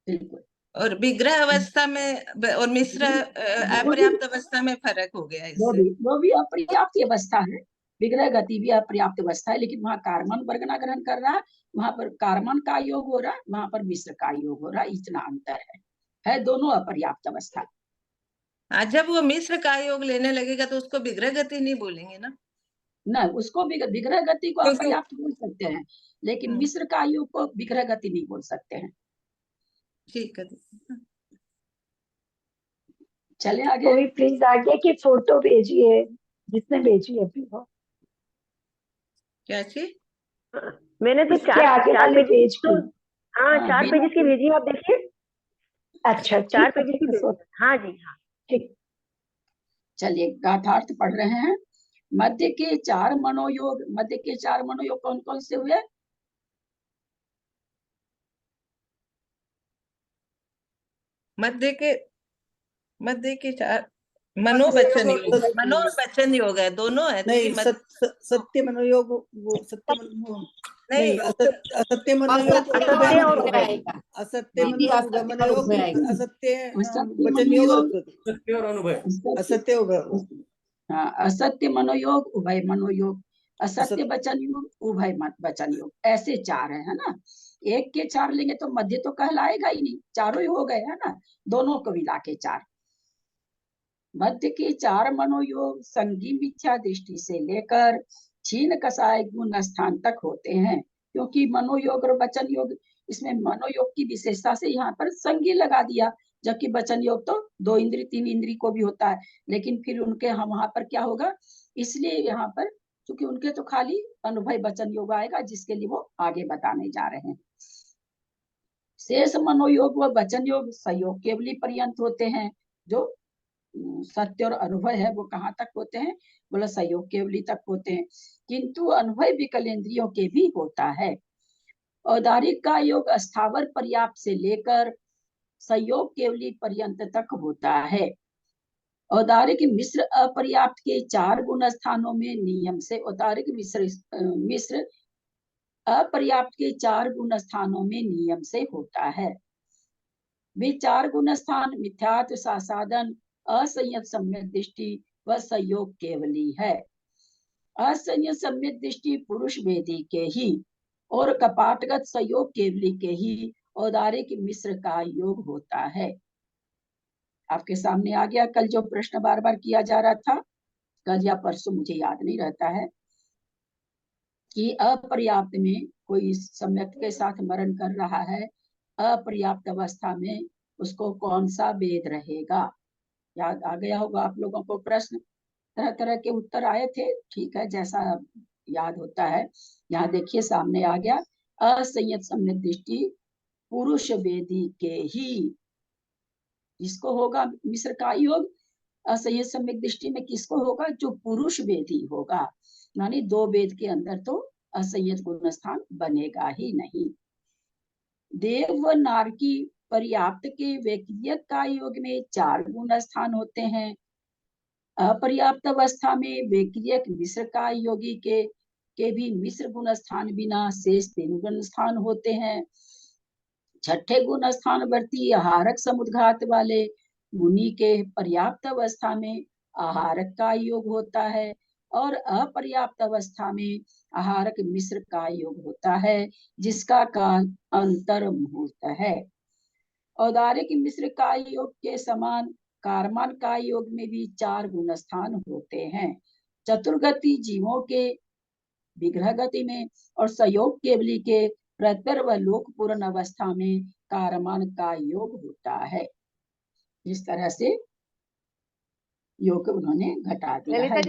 Speaker 1: बिल्कुल।
Speaker 10: और विग्रह अवस्था में और मिश्र अपर्याप्त अवस्था में फर्क हो गया इससे।
Speaker 1: वो भी अपर्याप्त अवस्था है। विग्रह गति भी अपर्याप्त अवस्था है, लेकिन वहाँ कार्बन वर्गना ग्रहण कर रहा है, वहां पर कार्बन का योग हो रहा है, वहां पर मिश्र का योग हो रहा है, इतना अंतर है दोनों अपर्याप्त अवस्था।
Speaker 10: जब वो मिश्र का योग लेने लगेगा तो उसको विग्रह गति नहीं बोलेंगे ना?
Speaker 1: न, उसको विग्रह गति को अपर्याप्त बोल सकते हैं, लेकिन मिश्र का योग को विग्रह गति नहीं बोल सकते हैं।
Speaker 10: ठीक है,
Speaker 1: चले आगे।
Speaker 2: कोई प्लीज आगे की फोटो भेजिए, जिसने भेजी है अभी वो।
Speaker 10: क्या चीज?
Speaker 4: मैंने तो
Speaker 2: इसके आगे वाले पेज की।
Speaker 4: हाँ 4 पेजेस की भेजी है, आप देखिए।
Speaker 2: अच्छा
Speaker 4: 4 पेजेस की भेजी। हाँ जी हाँ
Speaker 2: ठीक।
Speaker 1: चलिए गाथार्थ पढ़ रहे हैं। मध्य के 4 मनोयोग, मध्य के 4 मनोयोग कौन कौन से हुए?
Speaker 10: मध्य के 4 मनोवचन योग, मनोवचन योग है, दोनों है।
Speaker 7: नहीं, सत्य मनोयोग, वो सत्य मनोयोग नहीं, असत्य मनोयोग, असत्य मनोयोग, असत्य वचन योग,
Speaker 9: सत्य और अनुभव,
Speaker 7: असत्य
Speaker 1: हाँ, असत्य मनोयोग, उभय मनोयोग, असत्य वचन योग, उभय वचन योग, ऐसे 4 है ना। एक के 4 लेंगे तो मध्य तो कहलाएगा ही नहीं, चारों ही हो गए है ना, दोनों को मिला के 4। मध्य के 4 मनोयोग संगी मिथ्या दृष्टि से लेकर छीन कसाय गुण स्थान तक होते हैं, क्योंकि मनोयोग और वचन योग, इसमें मनोयोग की विशेषता से यहाँ पर संगी लगा दिया, जबकि वचन योग तो 2 इंद्री 3 इंद्री को भी होता है, लेकिन फिर उनके हम वहां पर क्या होगा, इसलिए यहाँ पर क्योंकि उनके तो खाली अनुभव वचन योग आएगा, जिसके लिए वो आगे बताने जा रहे हैं। शेष मनोयोग व वचन योग सहयोग केवली पर्यंत होते हैं। जो सत्य और अनुभव है वो कहाँ तक होते हैं, बोला सहयोग केवली तक होते हैं, किंतु अनुभव विकलेंद्रियों के भी होता है। औदारिक का योग अस्थावर पर्याप्त से लेकर सहयोग केवली पर्यंत तक होता है। औदारिक मिश्र अपर्याप्त के 4 गुण स्थानों में नियम से, औदारिक मिश्र अपर्याप्त के 4 गुण स्थानों में नियम से होता है। वे 4 गुण स्थान मिथ्यात्व, सासाधन, असंयत सम्यक दृष्टि व संयोग केवली है। असंयत सम्यक दृष्टि पुरुष वेदी के ही और कपाटगत संयोग केवली के ही औदारिक मिश्र का योग होता है। आपके सामने आ गया कल जो प्रश्न बार बार किया जा रहा था, कल या परसों मुझे याद नहीं रहता है, कि अपर्याप्त में कोई सम्यक के साथ मरण कर रहा है, अपर्याप्त अवस्था में उसको कौन सा वेद रहेगा। याद आ गया होगा आप लोगों को प्रश्न, तरह तरह के उत्तर आए थे, ठीक है, जैसा याद होता है। यहाँ देखिए सामने आ गया, असंयत सम्यक दृष्टि पुरुष वेदी के ही, जिसको होगा मिश्र का योग, असंयत सम्यक दृष्टि में किसको होगा, जो पुरुष वेदी होगा, यानी 2 वेद के अंदर तो असंयत गुण स्थान बनेगा ही नहीं। देव व नारकी पर्याप्त के व्यक्तिगत का योग में 4 गुण स्थान होते हैं। अपर्याप्त अवस्था में व्यक्तिगत मिश्र का योगी के भी मिश्र गुण स्थान बिना शेष 3 गुण स्थान होते हैं। छठे गुण स्थान वर्ती आहारक समुद्घात वाले मुनि के पर्याप्त अवस्था में आहारक का योग होता है, और अपर्याप्त अवस्था में आहारक मिश्र का योग होता है, जिसका काल अंतर मुहूर्त है। औदारिक मिश्र का योग के समान कार्मान का योग में भी 4 गुण स्थान होते हैं। चतुर्गति जीवों के विग्रह गति में और संयोग केवली के प्रतर व लोक पूर्ण अवस्था में कारमान का योग होता है। इस तरह से योग उन्होंने घटा दिया है।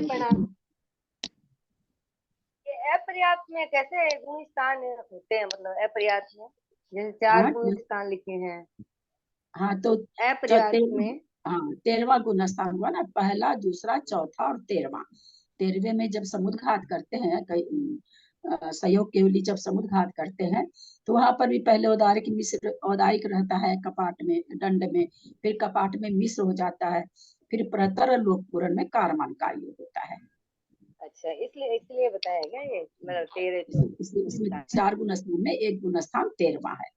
Speaker 11: ये अपर्याप्त में कैसे गुण स्थान होते हैं, मतलब अपर्याप्त में जैसे 4 गुण स्थान लिखे हैं।
Speaker 1: हाँ तो
Speaker 11: अपर्याप्त में
Speaker 1: 13वां गुण स्थान हुआ ना, पहला, दूसरा, चौथा और 13वां। 13वें में जब समुद्घात करते हैं, सहयोग केवली जब समुद्घात करते हैं, तो वहां पर भी पहले औदारिक मिश्र, औदारिक रहता है कपाट में, दंड में, फिर कपाट में मिश्र हो जाता है, फिर प्रतर लोक पूर्ण में कारमान का योग होता है।
Speaker 11: अच्छा, इसलिए बताया गया ये, मतलब 13
Speaker 1: इसमें 4 गुण स्थान में 1 गुण स्थान 13वां है।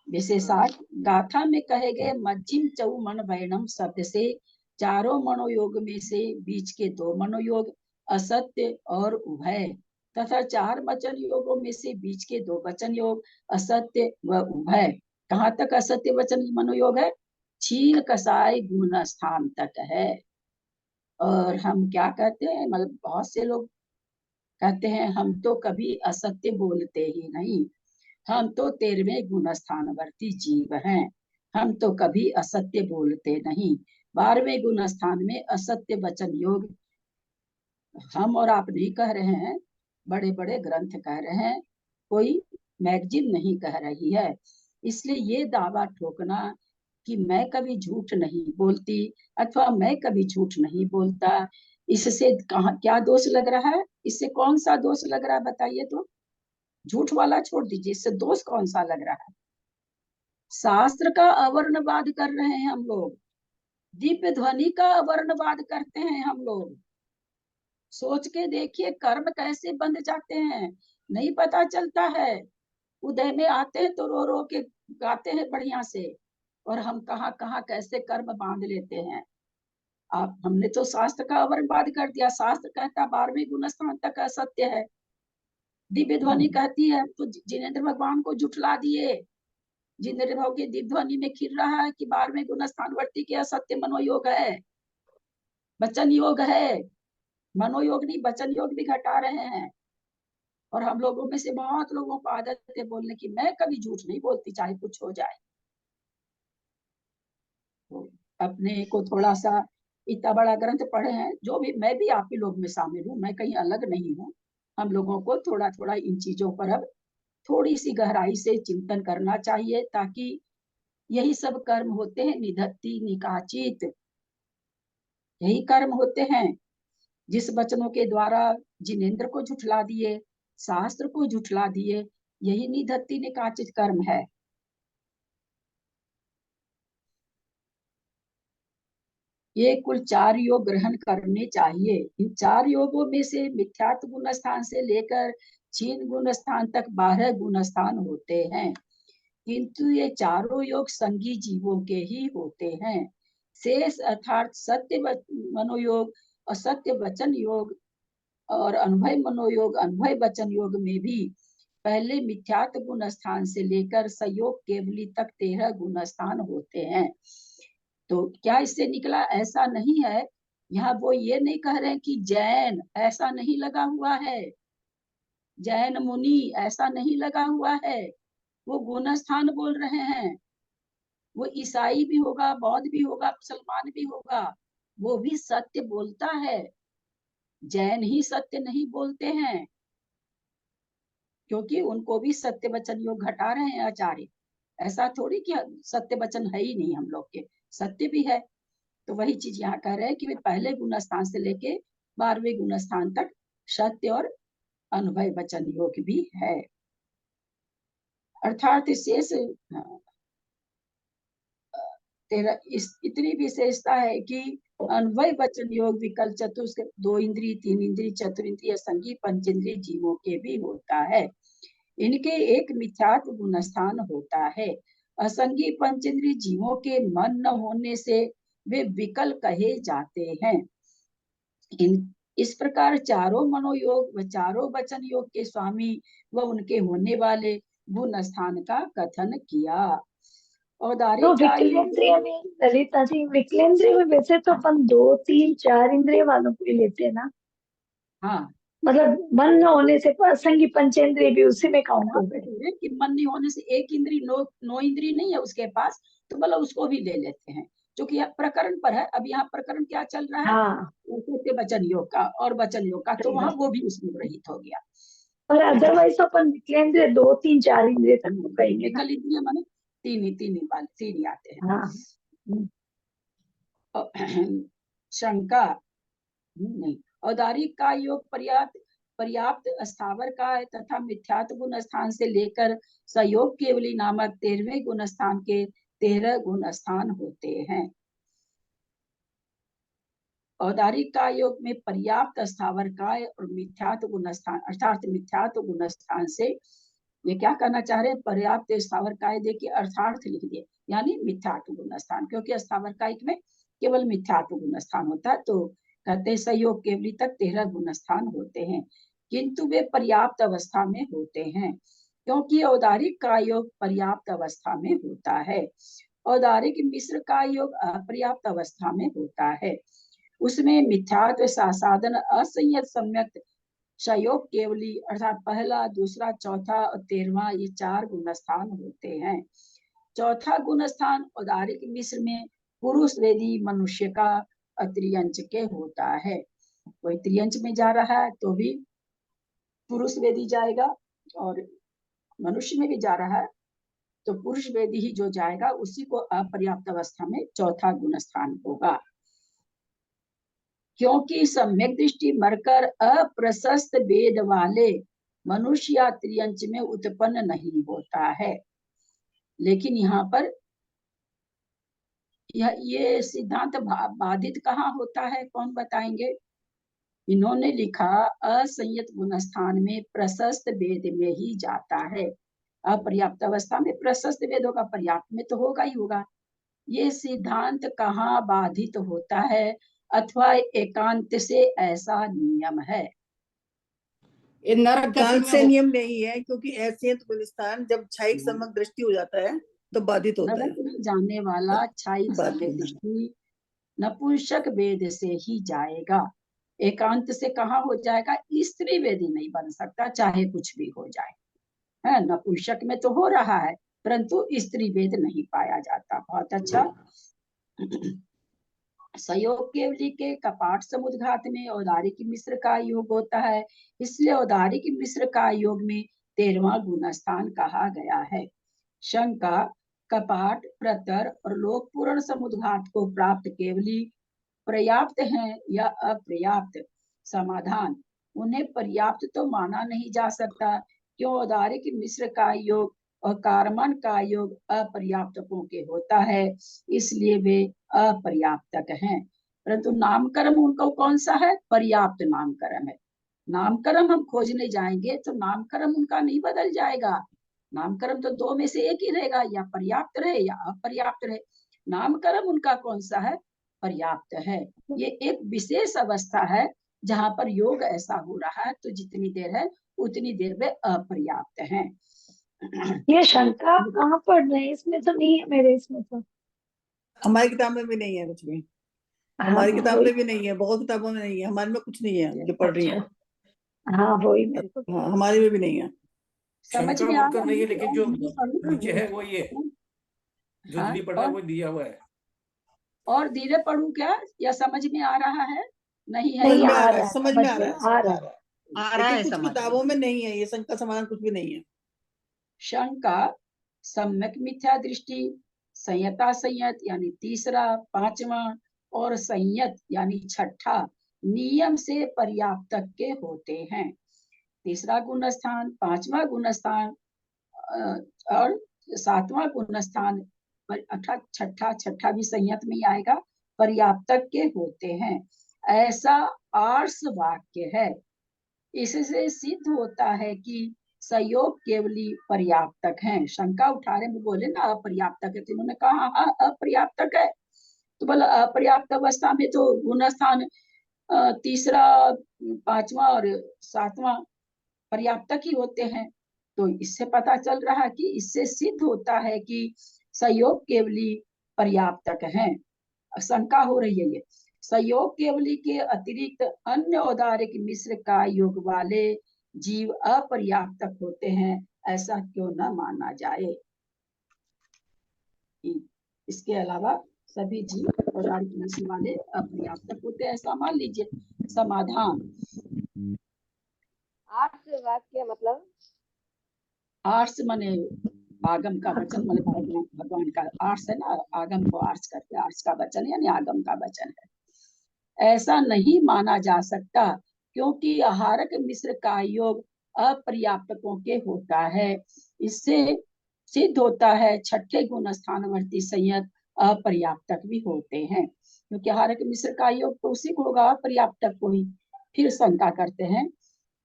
Speaker 1: विशेषार्थ गाथा में कहे गए मज्जिम चौ मन वैणम शब्द से चारों मनोयोग में से बीच के दो मनोयोग असत्य और उभय तथा चार वचन योगों में से बीच के दो वचन योग असत्य व उभय। कहाँ तक असत्य वचन मनोयोग है? छीन कसाई गुण स्थान तक है। और हम क्या कहते हैं, मतलब बहुत से लोग कहते हैं हम तो कभी असत्य बोलते ही नहीं, हम तो 13वें गुण स्थानवर्ती जीव हैं, हम तो कभी असत्य बोलते नहीं। 12वें गुण स्थान में असत्य वचन योग हम और आप नहीं कह रहे हैं, बड़े बड़े ग्रंथ कह रहे हैं, कोई मैगजीन नहीं कह रही है। इसलिए ये दावा ठोकना कि मैं कभी झूठ नहीं बोलती अथवा मैं कभी झूठ नहीं बोलता, इससे कहाँ क्या दोष लग रहा है? इससे कौन सा दोष लग रहा है बताइए तो? झूठ वाला छोड़ दीजिए, इससे दोष कौन सा लग रहा है? शास्त्र का अवर्णवाद कर रहे हैं हम लोग, दिव्य ध्वनि का अवर्णवाद करते हैं हम लोग। सोच के देखिए कर्म कैसे बंध जाते हैं, नहीं पता चलता है। उदय में आते हैं तो रो रो के गाते हैं बढ़िया से, और हम कहाँ कहाँ कैसे कर्म बांध लेते हैं। आप हमने तो शास्त्र का अवर्णवाद कर दिया। शास्त्र कहता 12वें गुण स्थान तक असत्य है, दिव्य ध्वनि कहती है, तो जिनेंद्र भगवान को जुटला दिए। जिनेंद्र भाव की दिव्य ध्वनि में खिल रहा है कि 12वें गुण स्थानवर्ती के असत्य मनोयोग है, वचन योग है। मनोयोग नहीं, वचन योग भी घटा रहे हैं। और हम लोगों में से बहुत लोगों को आदत है बोलने की, मैं कभी झूठ नहीं बोलती चाहे कुछ हो जाए। तो अपने को थोड़ा सा, इतना बड़ा ग्रंथ पढ़े हैं, जो भी, मैं भी आप ही लोग में शामिल हूँ, मैं कहीं अलग नहीं हूँ। हम लोगों को थोड़ा थोड़ा इन चीजों पर अब थोड़ी सी गहराई से चिंतन करना चाहिए, ताकि यही सब कर्म होते हैं निधत्ति निकाचित, यही कर्म होते हैं। जिस वचनों के द्वारा जिनेंद्र को झुठला दिए, शास्त्र को झुठला दिए, यही निधत्ति निकाचित कर्म है। ये कुल 4 योग ग्रहण करने चाहिए। इन 4 योगों में से मिथ्यात्व गुण स्थान से लेकर क्षीण गुण स्थान तक 12 गुण स्थान होते हैं, किंतु ये चारों योग संगी जीवों के ही होते हैं। शेष अर्थात सत्य मनोयोग, असत्य वचन योग और अनुभव मनोयोग, अनुभव वचन योग में भी पहले मिथ्यात्व गुण स्थान से लेकर संयोग केवली तक 13 गुण स्थान होते हैं। तो क्या इससे निकला? ऐसा नहीं है। यहाँ वो ये नहीं कह रहे हैं कि जैन ऐसा नहीं लगा हुआ है, जैन मुनि ऐसा नहीं लगा हुआ है, वो गुण स्थान बोल रहे हैं। वो ईसाई भी होगा, बौद्ध भी होगा, मुसलमान भी होगा, वो भी सत्य बोलता है। जैन ही सत्य नहीं बोलते हैं, क्योंकि उनको भी सत्य वचन योग घटा रहे हैं आचार्य। ऐसा थोड़ी कि सत्य वचन है ही नहीं, हम लोग के सत्य भी है। तो वही चीज यहाँ कह रहे हैं कि वे पहले गुण स्थान से लेके 12वें गुण स्थान तक सत्य और अनुभव वचन योग भी है। अर्थात शेष तेरा इतनी विशेषता है कि अनुभव वचन योग विकल्प चतुष्क 2 इंद्रिय 3 इंद्रिय चतुरिंद्रिय संगी पंचेंद्रिय जीवों के भी होता है। इनके एक मिथ्यात्व गुण स्थान होता है। असंगी पंचेंद्रिय जीवों के मन न होने से वे विकल कहे जाते हैं। इस प्रकार चारों मनोयोग व चारों वचन योग के स्वामी व उनके होने वाले गुण स्थान का कथन किया। औदारी
Speaker 2: तो
Speaker 1: का
Speaker 2: विकलेंद्रिय में, ललिता जी, विकलेंद्रिय में वैसे तो अपन 2, 3, 4 इंद्रिय वालों को ही लेते हैं ना।
Speaker 1: हाँ,
Speaker 2: मतलब मन न होने से असंगी पंचेंद्रिय भी उसी में काउंट हो गए।
Speaker 1: कि मन नहीं होने से एक इंद्री नो इंद्री नहीं है उसके पास, तो मतलब उसको भी ले लेते हैं, जो कि प्रकरण पर है। अब यहाँ प्रकरण क्या चल रहा है?
Speaker 2: हाँ,
Speaker 1: वचन योग का और वचन योग का, तो वहाँ वो भी उसमें रहित हो गया।
Speaker 2: और अदरवाइज तो अपन विकलेंद्रिय 2, 3, 4 इंद्रिय तक तो कहेंगे ना।
Speaker 1: विकल इंद्रिय माने तीन ही आते हैं।
Speaker 2: हाँ।
Speaker 1: शंका नहीं। औदारिक का योग पर्याप्त स्थावर का है तथा मिथ्यात्व गुण स्थान से लेकर सहयोग केवली नामक 13वें गुण स्थान के 13 गुण स्थान होते हैं। औदारिक का योग में पर्याप्त स्थावर काय और मिथ्यात्व गुण स्थान अर्थात मिथ्यात्व गुण स्थान से ये क्या कहना चाह रहे हैं, पर्याप्त स्थावर कायदे के अर्थार्थ लिख दिए, यानी मिथ्यात्व गुण स्थान, क्योंकि स्थावर कायिक में केवल मिथ्यात्व गुण स्थान होता है। तो कहते हैं सहयोग केवली तक 13 गुण स्थान होते हैं, किंतु वे पर्याप्त अवस्था में होते हैं, क्योंकि औदारिक का योग पर्याप्त अवस्था में होता है, औदारिक मिश्र का योग अपर्याप्त अवस्था में होता है। उसमें मिथ्यात्व साधन असंयत सम्यक सहयोग केवली अर्थात पहला, दूसरा, चौथा और 13वां, ये 4 गुण स्थान होते हैं। चौथा गुण स्थान औदारिक मिश्र में पुरुष वेदी मनुष्य का त्रियंच के होता है। कोई त्रियंच में जा रहा है तो भी पुरुष वेदी जाएगा, और मनुष्य में भी जा रहा है तो पुरुष वेदी ही जो जाएगा उसी को अपर्याप्त अवस्था में चौथा गुण स्थान होगा, क्योंकि सम्यक दृष्टि मरकर अप्रशस्त वेद वाले मनुष्य या त्रियंच में उत्पन्न नहीं होता है। लेकिन यहाँ पर ये सिद्धांत बाधित कहाँ होता है, कौन बताएंगे? इन्होंने लिखा असंयत गुण स्थान में प्रशस्त वेद में ही जाता है। अपर्याप्त अवस्था में प्रशस्त वेद होगा, पर्याप्त में तो होगा ही होगा। ये सिद्धांत कहाँ बाधित होता है अथवा एकांत से ऐसा नियम है?
Speaker 7: ये नरक गति
Speaker 5: एकांत
Speaker 7: में
Speaker 5: से
Speaker 7: हो-
Speaker 5: नियम नहीं है, क्योंकि ऐसे गुलिस्तान जब क्षयिक सम्यक दृष्टि हो जाता है तो बाधित होता है।
Speaker 1: नरक में जाने वाला क्षयिक
Speaker 5: बाधित
Speaker 1: सम्यक
Speaker 5: होता है।
Speaker 1: दृष्टि नपुंसक वेद से ही जाएगा, एकांत से कहाँ हो जाएगा? स्त्री वेदी नहीं बन सकता, चाहे कुछ भी हो जाए, है नपुंसक में तो हो रहा है परंतु स्त्री वेद नहीं पाया जाता। बहुत अच्छा। सहयोग केवली के कपाट समुद्घात में औदारिक मिश्र का योग होता है, इसलिए औदारिक मिश्र का योग में 13वां गुण स्थान कहा गया है। शंका, कपाट, प्रतर और लोक पूर्ण समुद्घात को प्राप्त केवली पर्याप्त हैं या अपर्याप्त? समाधान, उन्हें पर्याप्त तो माना नहीं जा सकता, क्यों? औदारिक मिश्र का योग और कारमन का योग अपर्याप्तकों के होता है, इसलिए वे अपर्याप्तक हैं। परंतु नामकर्म उनको कौन सा है? पर्याप्त नामकर्म है। नामकर्म हम खोजने जाएंगे तो नामकर्म उनका नहीं बदल जाएगा, नामकर्म तो 2 में से एक ही रहेगा, या पर्याप्त रहे या अपर्याप्त रहे। नामकर्म उनका कौन सा है? पर्याप्त है। ये एक विशेष अवस्था है जहां पर योग ऐसा हो रहा है, तो जितनी देर है उतनी देर वे अपर्याप्त हैं।
Speaker 2: ये शंका कहाँ पढ़ रहे हैं? इसमें तो नहीं है मेरे, इसमें तो।
Speaker 5: हमारी किताब में भी नहीं है कुछ भी,
Speaker 2: हाँ,
Speaker 5: हमारी किताब
Speaker 2: वही।
Speaker 5: में भी नहीं है, बहुत किताबों में नहीं है, हमारे में कुछ नहीं है जो पढ़ रही है।
Speaker 2: अच्छा, हाँ वही मेरे को।
Speaker 5: हाँ, हमारे में भी नहीं है।
Speaker 1: समझ
Speaker 9: शंका
Speaker 1: में आ
Speaker 9: मत कर नहीं है,
Speaker 1: रहा
Speaker 9: लेकिन जो नीचे है वो ये जो
Speaker 1: हाँ,
Speaker 9: दिल्ली पढ़ा है वो दिया हुआ है।
Speaker 1: और धीरे पढ़ूं क्या, या समझ में आ रहा है? नहीं है?
Speaker 5: समझ
Speaker 2: नहीं
Speaker 5: में
Speaker 2: आ
Speaker 5: आ रहा
Speaker 2: रहा
Speaker 5: है,
Speaker 2: है,
Speaker 5: समझ में आ रहा है,
Speaker 2: आ
Speaker 5: समझ में
Speaker 2: रहा
Speaker 5: आ
Speaker 2: है।
Speaker 5: रहा है।
Speaker 3: आ रहा है
Speaker 5: लेकिन कुछ
Speaker 3: समझ।
Speaker 5: किताबों में नहीं है, ये शंका समाधान कुछ भी नहीं है।
Speaker 1: शंका, सम्यक मिथ्या दृष्टि, संयता संयत यानी तीसरा, 5वां और संयत यानी 6ठा नियम से पर्याप्तक के होते हैं। तीसरा गुण स्थान, 5वां गुण स्थान और 7वां गुण स्थान, अर्थात छठा भी संयत में ही आएगा, पर्याप्तक के होते हैं, ऐसा आर्ष वाक्य है। इससे सिद्ध होता है कि सहयोग केवली पर्याप्तक हैं। शंका उठा रहे में बोले ना अपर्याप्तक है, तो इन्होंने कहा हाँ अपर्याप्तक है, तो बोला अपर्याप्त अवस्था में तो गुण स्थान तीसरा, 5वां और 7वां पर्याप्तक ही होते हैं। तो इससे पता चल रहा कि इससे सिद्ध होता है कि सहयोग केवली पर्याप्तक हैं। शंका हो रही है ये, सहयोग केवली के अतिरिक्त अन्य औदारिक मिश्र का योग वाले जीव अपर्याप्तक होते हैं, ऐसा क्यों न माना जाए? इसके अलावा सभी जीव औदारिक मिश्र वाले अपर्याप्तक होते हैं, ऐसा मान लीजिए। समाधान,
Speaker 11: आर्ष वाक्य मतलब
Speaker 1: आर्ष माने आगम का वचन, माने भगवान का आर्ष है ना, आगम को आर्ष करके आर्ष का वचन यानी आगम का वचन है। ऐसा नहीं माना जा सकता, क्योंकि आहारक मिश्र का योग अपर्याप्तकों के होता है। इससे सिद्ध होता है छठे गुण स्थानवर्ती संयत अपर्याप्तक भी होते हैं, क्योंकि आहारक मिश्र का योग तो उसी को होगा, अपर्याप्तक को ही। फिर शंका करते हैं,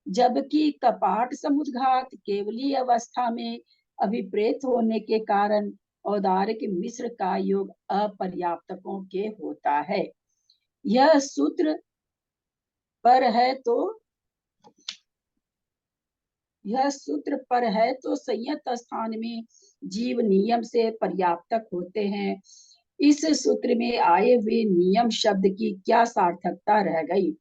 Speaker 1: जबकि कपाट समुद्घात केवली अवस्था में अभिप्रेत होने के कारण औदारिक मिश्र का योग अपर्याप्तकों के होता है। यह सूत्र पर है तो संयत स्थान में जीव नियम से पर्याप्तक होते हैं। इस सूत्र में आए हुए नियम शब्द की क्या सार्थकता रह गई?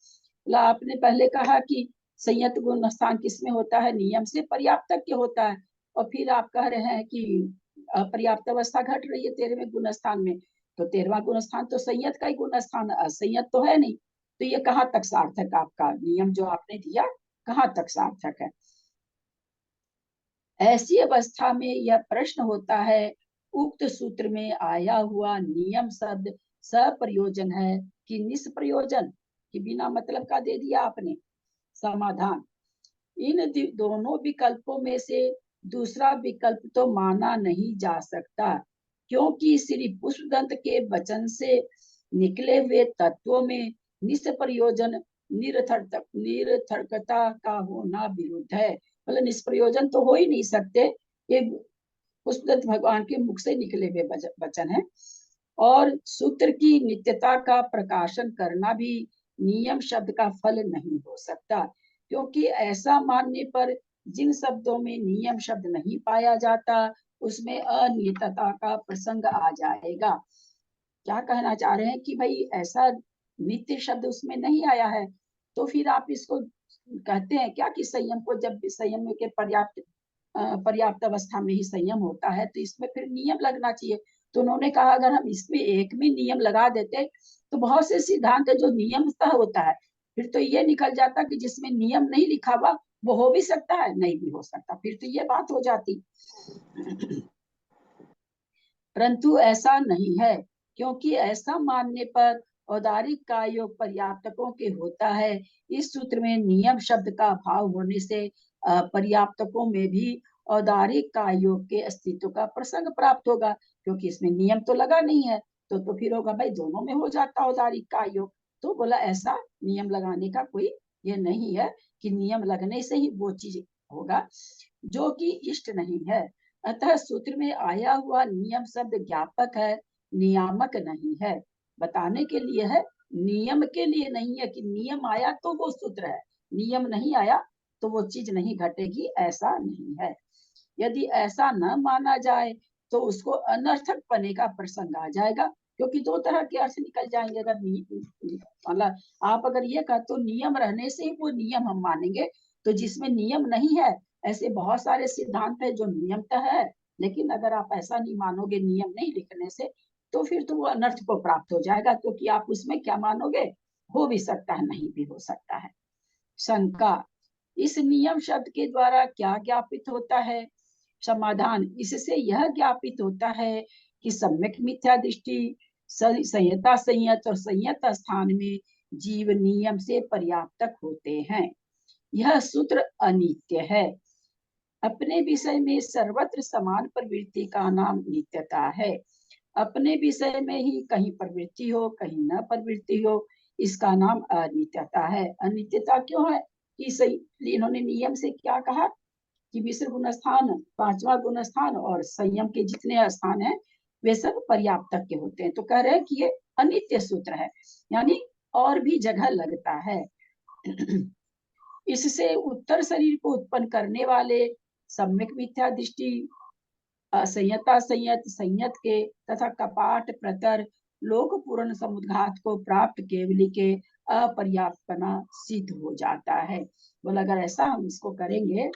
Speaker 1: आपने पहले कहा कि संयत गुण स्थान किसमें होता है? नियम से पर्याप्तक के होता है, और फिर आप कह रहे हैं कि अपर्याप्त अवस्था घट रही है 13वें गुण स्थान में, तो 13वां गुण स्थान तो संयत का ही गुण स्थान, असंयत तो है नहीं, तो ये कहाँ तक सार्थक आपका नियम जो आपने दिया, कहाँ तक सार्थक है? ऐसी अवस्था में यह प्रश्न होता है, उक्त सूत्र में आया हुआ नियम शब्द सप्रयोजन है कि निष्प्रयोजन, कि बिना मतलब का दे दिया आपने? समाधान, इन दोनों विकल्पों में से दूसरा विकल्प तो माना नहीं जा सकता, क्योंकि श्री पुष्पदंत के वचन से निकले हुए तत्वों में निष्प्रयोजन निरर्थकता का होना विरुद्ध है। मतलब निष्प्रयोजन तो हो ही नहीं सकते, ये पुष्पदंत भगवान के मुख से निकले हुए वचन है। और सूत्र की नित्यता का प्रकाशन करना भी नियम शब्द का फल नहीं हो सकता, क्योंकि ऐसा मानने पर जिन शब्दों में नियम शब्द नहीं पाया जाता उसमें अनियतता का प्रसंग आ जाएगा। क्या कहना चाह रहे हैं कि भाई ऐसा नित्य शब्द उसमें नहीं आया है, तो फिर आप इसको कहते हैं क्या कि संयम को, जब संयम के पर्याप्त अवस्था में ही संयम होता है तो इसमें फिर नियम लगना चाहिए। तो उन्होंने कहा अगर हम इसमें एक में नियम लगा देते तो बहुत से सिद्धांत जो नियमतः होता है, फिर तो ये निकल जाता कि जिसमें नियम नहीं लिखा हुआ वो हो भी सकता है, नहीं भी हो सकता, फिर तो ये बात हो जाती। परंतु ऐसा नहीं है, क्योंकि ऐसा मानने पर औदारिक का योग पर्याप्तकों के होता है। इस सूत्र में नियम शब्द का अभाव होने से पर्याप्तकों में भी औदारिक का योग के अस्तित्व का प्रसंग प्राप्त होगा, क्योंकि इसमें नियम तो लगा नहीं है, तो फिर होगा भाई दोनों में हो जाता औदारिक का योग। तो बोला ऐसा नियम लगाने का कोई ये नहीं है कि नियम लगने से ही वो चीज होगा जो कि इष्ट नहीं है। अतः सूत्र में आया हुआ नियम शब्द ज्ञापक है, नियामक नहीं है, बताने के लिए है, नियम के लिए नहीं है कि नियम आया तो वो सूत्र है, नियम नहीं आया तो वो चीज नहीं घटेगी, ऐसा नहीं है। यदि ऐसा न माना जाए तो उसको अनर्थक पने का प्रसंग आ जाएगा, क्योंकि दो तरह के अर्थ निकल जाएंगे। अगर मतलब आप अगर ये कह तो नियम रहने से ही वो नियम हम मानेंगे, तो जिसमें नियम नहीं है ऐसे बहुत सारे सिद्धांत है जो नियमतः है, लेकिन अगर आप ऐसा नहीं मानोगे नियम नहीं लिखने से, तो फिर तो वो अनर्थ को प्राप्त हो जाएगा, क्योंकि आप उसमें क्या मानोगे, हो भी सकता है नहीं भी हो सकता है। शंका, इस नियम शब्द के द्वारा क्या ज्ञापित होता है? समाधान, इससे यह ज्ञापित होता है कि सम्यक मिथ्या दृष्टि संयता संयत और संयत स्थान में जीव नियम से पर्याप्तक होते हैं। यह सूत्र अनित्य है। अपने विषय में सर्वत्र समान प्रवृत्ति का नाम नित्यता है। अपने विषय में ही कहीं प्रवृत्ति हो कहीं न प्रवृत्ति हो, इसका नाम अनित्यता है। अनित्यता क्यों है? कि सही इन्होंने नियम से क्या कहा कि मिश्र गुण स्थान, 5वां गुण स्थान और संयम के जितने स्थान हैं वे सब पर्याप्तक के होते हैं, तो कह रहे हैं कि ये अनित्य सूत्र है, यानी और भी जगह लगता है। इससे उत्तर शरीर को उत्पन्न करने वाले सम्यक मिथ्या दृष्टि, असंयता संयत, संयत के तथा कपाट प्रतर लोक पूर्ण समुद्घात को प्राप्त केवली के अपर्याप्तपना सिद्ध हो जाता है। बोला अगर ऐसा हम इसको करेंगे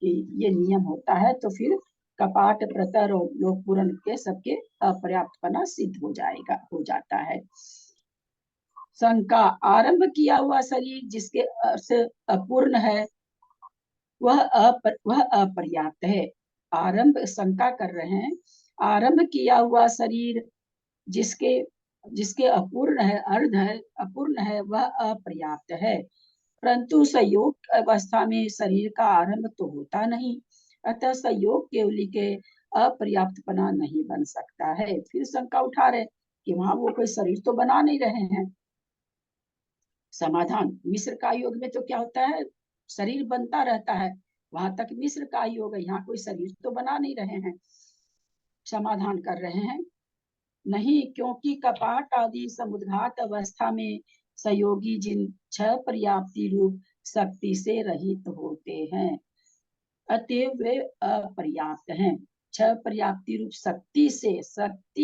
Speaker 1: कि ये नियम होता है तो फिर कपाट प्रतर और लोक पूर्ण के सबके अपर्याप्तपना सिद्ध हो जाता है। शंका, आरंभ किया हुआ शरीर जिसके अर्थ अपूर्ण है वह अपर्याप्त है। आरंभ, शंका कर रहे हैं, आरंभ किया हुआ शरीर जिसके अपूर्ण है, अर्ध है, अपूर्ण है, वह अपर्याप्त है। परंतु संयोग अवस्था में शरीर का आरंभ तो होता नहीं, अतः संयोग केवली के अपर्याप्तपना नहीं बन सकता है। फिर शंका उठा रहे कि वहां वो कोई शरीर तो बना नहीं रहे हैं। समाधान, मिश्र का योग में तो क्या होता है, शरीर बनता रहता है, वहां तक मिश्र का योग है। यहाँ कोई शरीर तो बना नहीं रहे हैं, समाधान कर रहे हैं। नहीं, क्योंकि कपाट आदि समुद्घात अवस्था में सहयोगी जिन 6 पर्याप्ति रूप शक्ति से रहित होते हैं, अतएव वे अपर्याप्त हैं। 6 पर्याप्ति रूप शक्ति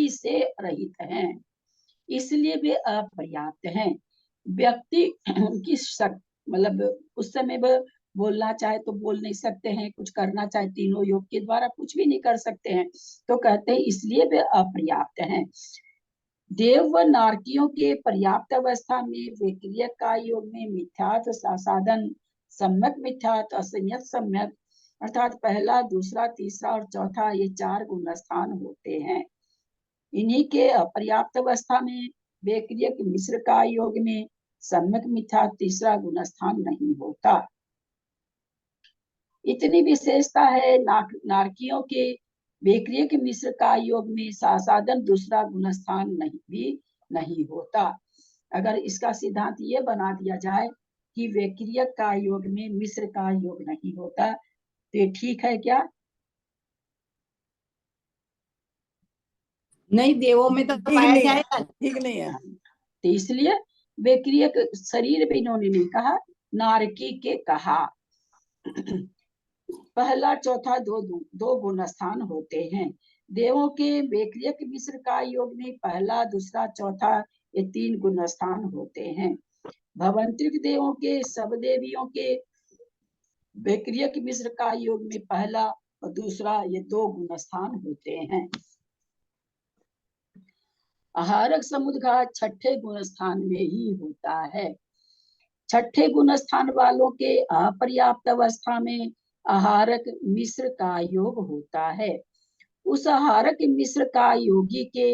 Speaker 1: से रहित हैं, इसलिए वे अपर्याप्त हैं। व्यक्ति की मतलब उस समय वह बोलना चाहे तो बोल नहीं सकते हैं, कुछ करना चाहे तीनों योग के द्वारा कुछ भी नहीं कर सकते हैं, तो कहते हैं इसलिए वे अपर्याप्त हैं। देव व नारकियों के पर्याप्त अवस्था में विक्रियक का योग में मिथ्यात्व साधन, सम्यक मिथ्यात्व, असंयत सम्यक, अर्थात पहला, दूसरा, तीसरा और चौथा, ये 4 गुण स्थान होते हैं। इन्हीं के अपर्याप्त अवस्था में विक्रियक मिश्र का योग में सम्यक मिथ्या तीसरा गुण स्थान नहीं होता। इतनी विशेषता है नारकियों के विक्रियक मिश्र का योग में साधन दूसरा गुण स्थान नहीं होता। अगर इसका सिद्धांत ये बना दिया जाए कि विक्रियक का योग में मिश्र का योग नहीं होता, तो ये ठीक है क्या?
Speaker 5: नहीं, देवों में तो
Speaker 7: ठीक
Speaker 5: पाया
Speaker 7: नहीं है,
Speaker 5: जाएगा।
Speaker 7: ठीक नहीं है।
Speaker 1: तो इसलिए विक्रियक शरीर भी इन्होंने नहीं कहा, नारकी के कहा। पहला, चौथा दो गुण स्थान होते हैं। देवों के विक्रियक मिश्र का योग में पहला, दूसरा, चौथा, ये 3 गुण स्थान होते हैं। भवंतरिक देवों के सब देवियों के विक्रियक मिश्र का योग में पहला और दूसरा, ये 2 गुण स्थान होते हैं। आहारक समुद्घात 6ठे गुण स्थान में ही होता है। 6ठे गुण स्थान वालों के अपर्याप्त अवस्था में आहारक मिश्र का योग होता है। उस आहारक मिश्र का योगी के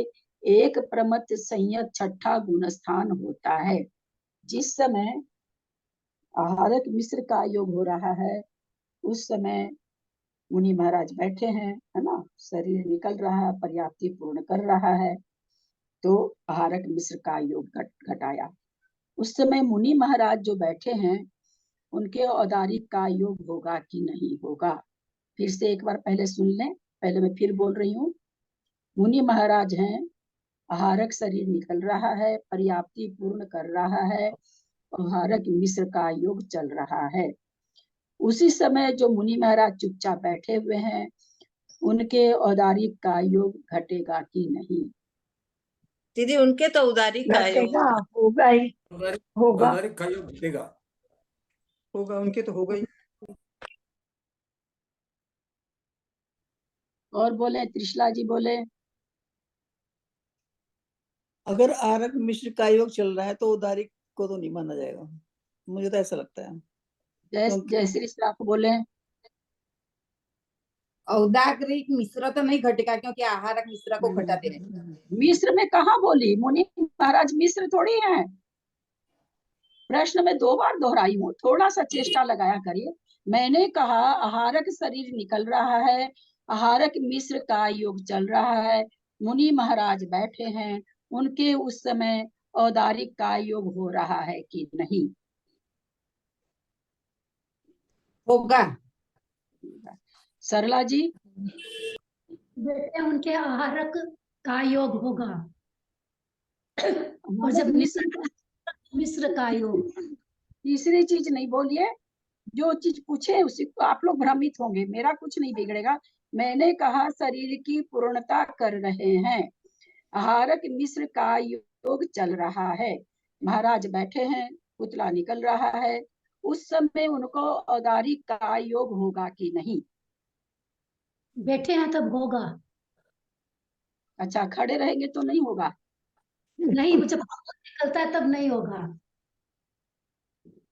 Speaker 1: एक प्रमथ संयत 6ठा गुण स्थान होता है। जिस समय आहारक मिश्र का योग हो रहा है, उस समय मुनि महाराज बैठे हैं, है ना, शरीर निकल रहा है, पर्याप्ति पूर्ण कर रहा है, तो आहारक मिश्र का योग घटाया। उस समय मुनि महाराज जो बैठे हैं, उनके औदारिक का योग होगा कि नहीं होगा? फिर से एक बार पहले सुन लें, पहले मैं फिर बोल रही हूँ। मुनि महाराज हैं, आहारक शरीर निकल रहा है, पर्याप्ति पूर्ण कर रहा है, आहारक मिश्र का योग चल रहा है। उसी समय जो मुनि महाराज चुपचाप बैठे हुए हैं, उनके औदारिक का योग घटेगा कि नहीं?
Speaker 10: दीदी उनके तो उदारिक का योग
Speaker 2: घटेगा, होगा ही, होगा,
Speaker 9: औदारिक का योग घटेगा,
Speaker 6: होगा, उनके तो होगा ही।
Speaker 1: और बोले, त्रिशला जी बोले।
Speaker 7: अगर आहारक मिश्र का योग चल रहा है तो उदारिक को तो नहीं माना जाएगा, मुझे तो ऐसा लगता है।
Speaker 1: जय श्री श्राप बोले।
Speaker 5: औदारिक मिश्र तो नहीं घटेगा, क्योंकि आहारक मिश्र को घटाते हैं।
Speaker 1: मिश्र में कहा बोली? मुनि महाराज मिश्र थोड़ी हैं। प्रश्न में 2 बार दोहराई हूँ, थोड़ा सा चेष्टा लगाया करिए। मैंने कहा आहारक शरीर निकल रहा है, आहारक मिश्र का योग चल रहा है, मुनि महाराज बैठे हैं, उनके उस समय औदारिक का योग हो रहा है कि नहीं?
Speaker 5: होगा।
Speaker 1: सरला जी?
Speaker 8: बेटे उनके आहारक का योग होगा, और जब मिश्र का योग।
Speaker 1: तीसरी चीज नहीं बोलिए, जो चीज पूछे उसी को आप लोग भ्रमित होंगे, मेरा कुछ नहीं बिगड़ेगा। मैंने कहा शरीर की पूर्णता कर रहे हैं, आहारक मिश्र का योग चल रहा है, महाराज बैठे हैं, पुतला निकल रहा है, उस समय उनको औदारिक का योग होगा कि नहीं?
Speaker 8: बैठे हैं तब होगा।
Speaker 1: अच्छा, खड़े रहेंगे तो नहीं होगा?
Speaker 8: नहीं, जब निकलता है तब नहीं होगा।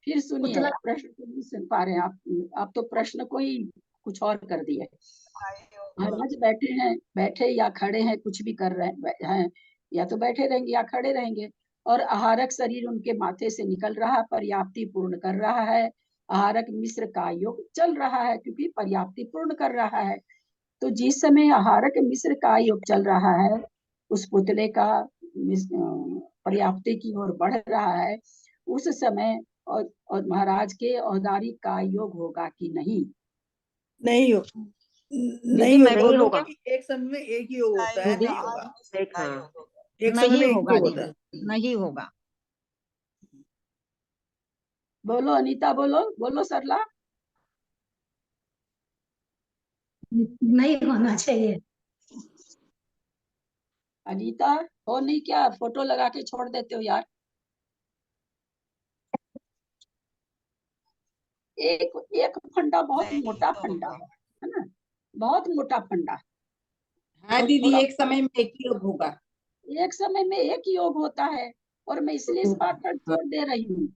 Speaker 1: फिर सुनिए,
Speaker 8: पुतला
Speaker 1: प्रश्न को नहीं सुन पा रहे हैं आप तो प्रश्न को ही कुछ और कर दिए। महाराज बैठे हैं, बैठे या खड़े हैं, कुछ भी कर रहे हैं, या तो बैठे रहेंगे या खड़े रहेंगे, और आहारक शरीर उनके माथे से निकल रहा है, पर्याप्ति पूर्ण कर रहा है, आहारक मिश्र का योग चल रहा है, क्योंकि पर्याप्ति पूर्ण कर रहा है। तो जिस समय आहारक मिश्र का योग चल रहा है, उस पुतले का पर्याप्ति की ओर बढ़ रहा है, उस समय और महाराज के औदारी का योग होगा कि नहीं?
Speaker 7: नहीं हो
Speaker 3: दीदी
Speaker 7: नहीं
Speaker 3: मैं
Speaker 7: होगा,
Speaker 4: नहीं
Speaker 7: बोलो
Speaker 4: होगा।
Speaker 7: कि एक समय में एक ही योग होता है,
Speaker 3: दीदी
Speaker 7: नहीं होगा।
Speaker 4: एक हाँ
Speaker 7: एक समय
Speaker 3: नहीं
Speaker 7: में एक
Speaker 3: होगा
Speaker 7: योग होता है।
Speaker 3: दीदी, नहीं होगा।
Speaker 1: बोलो अनीता, बोलो सरला।
Speaker 8: नहीं होना चाहिए।
Speaker 1: अनीता हो नहीं क्या? फोटो लगा के छोड़ देते हो यार। एक फंडा बहुत मोटा फंडा है ना, बहुत मोटा फंडा।
Speaker 5: हाँ
Speaker 1: और
Speaker 5: दीदी,
Speaker 1: थोड़ा
Speaker 5: एक समय में एक ही योग होगा।
Speaker 1: एक समय में एक ही योग होता है, और मैं इसलिए इस बात पर जोर दे रही हूँ।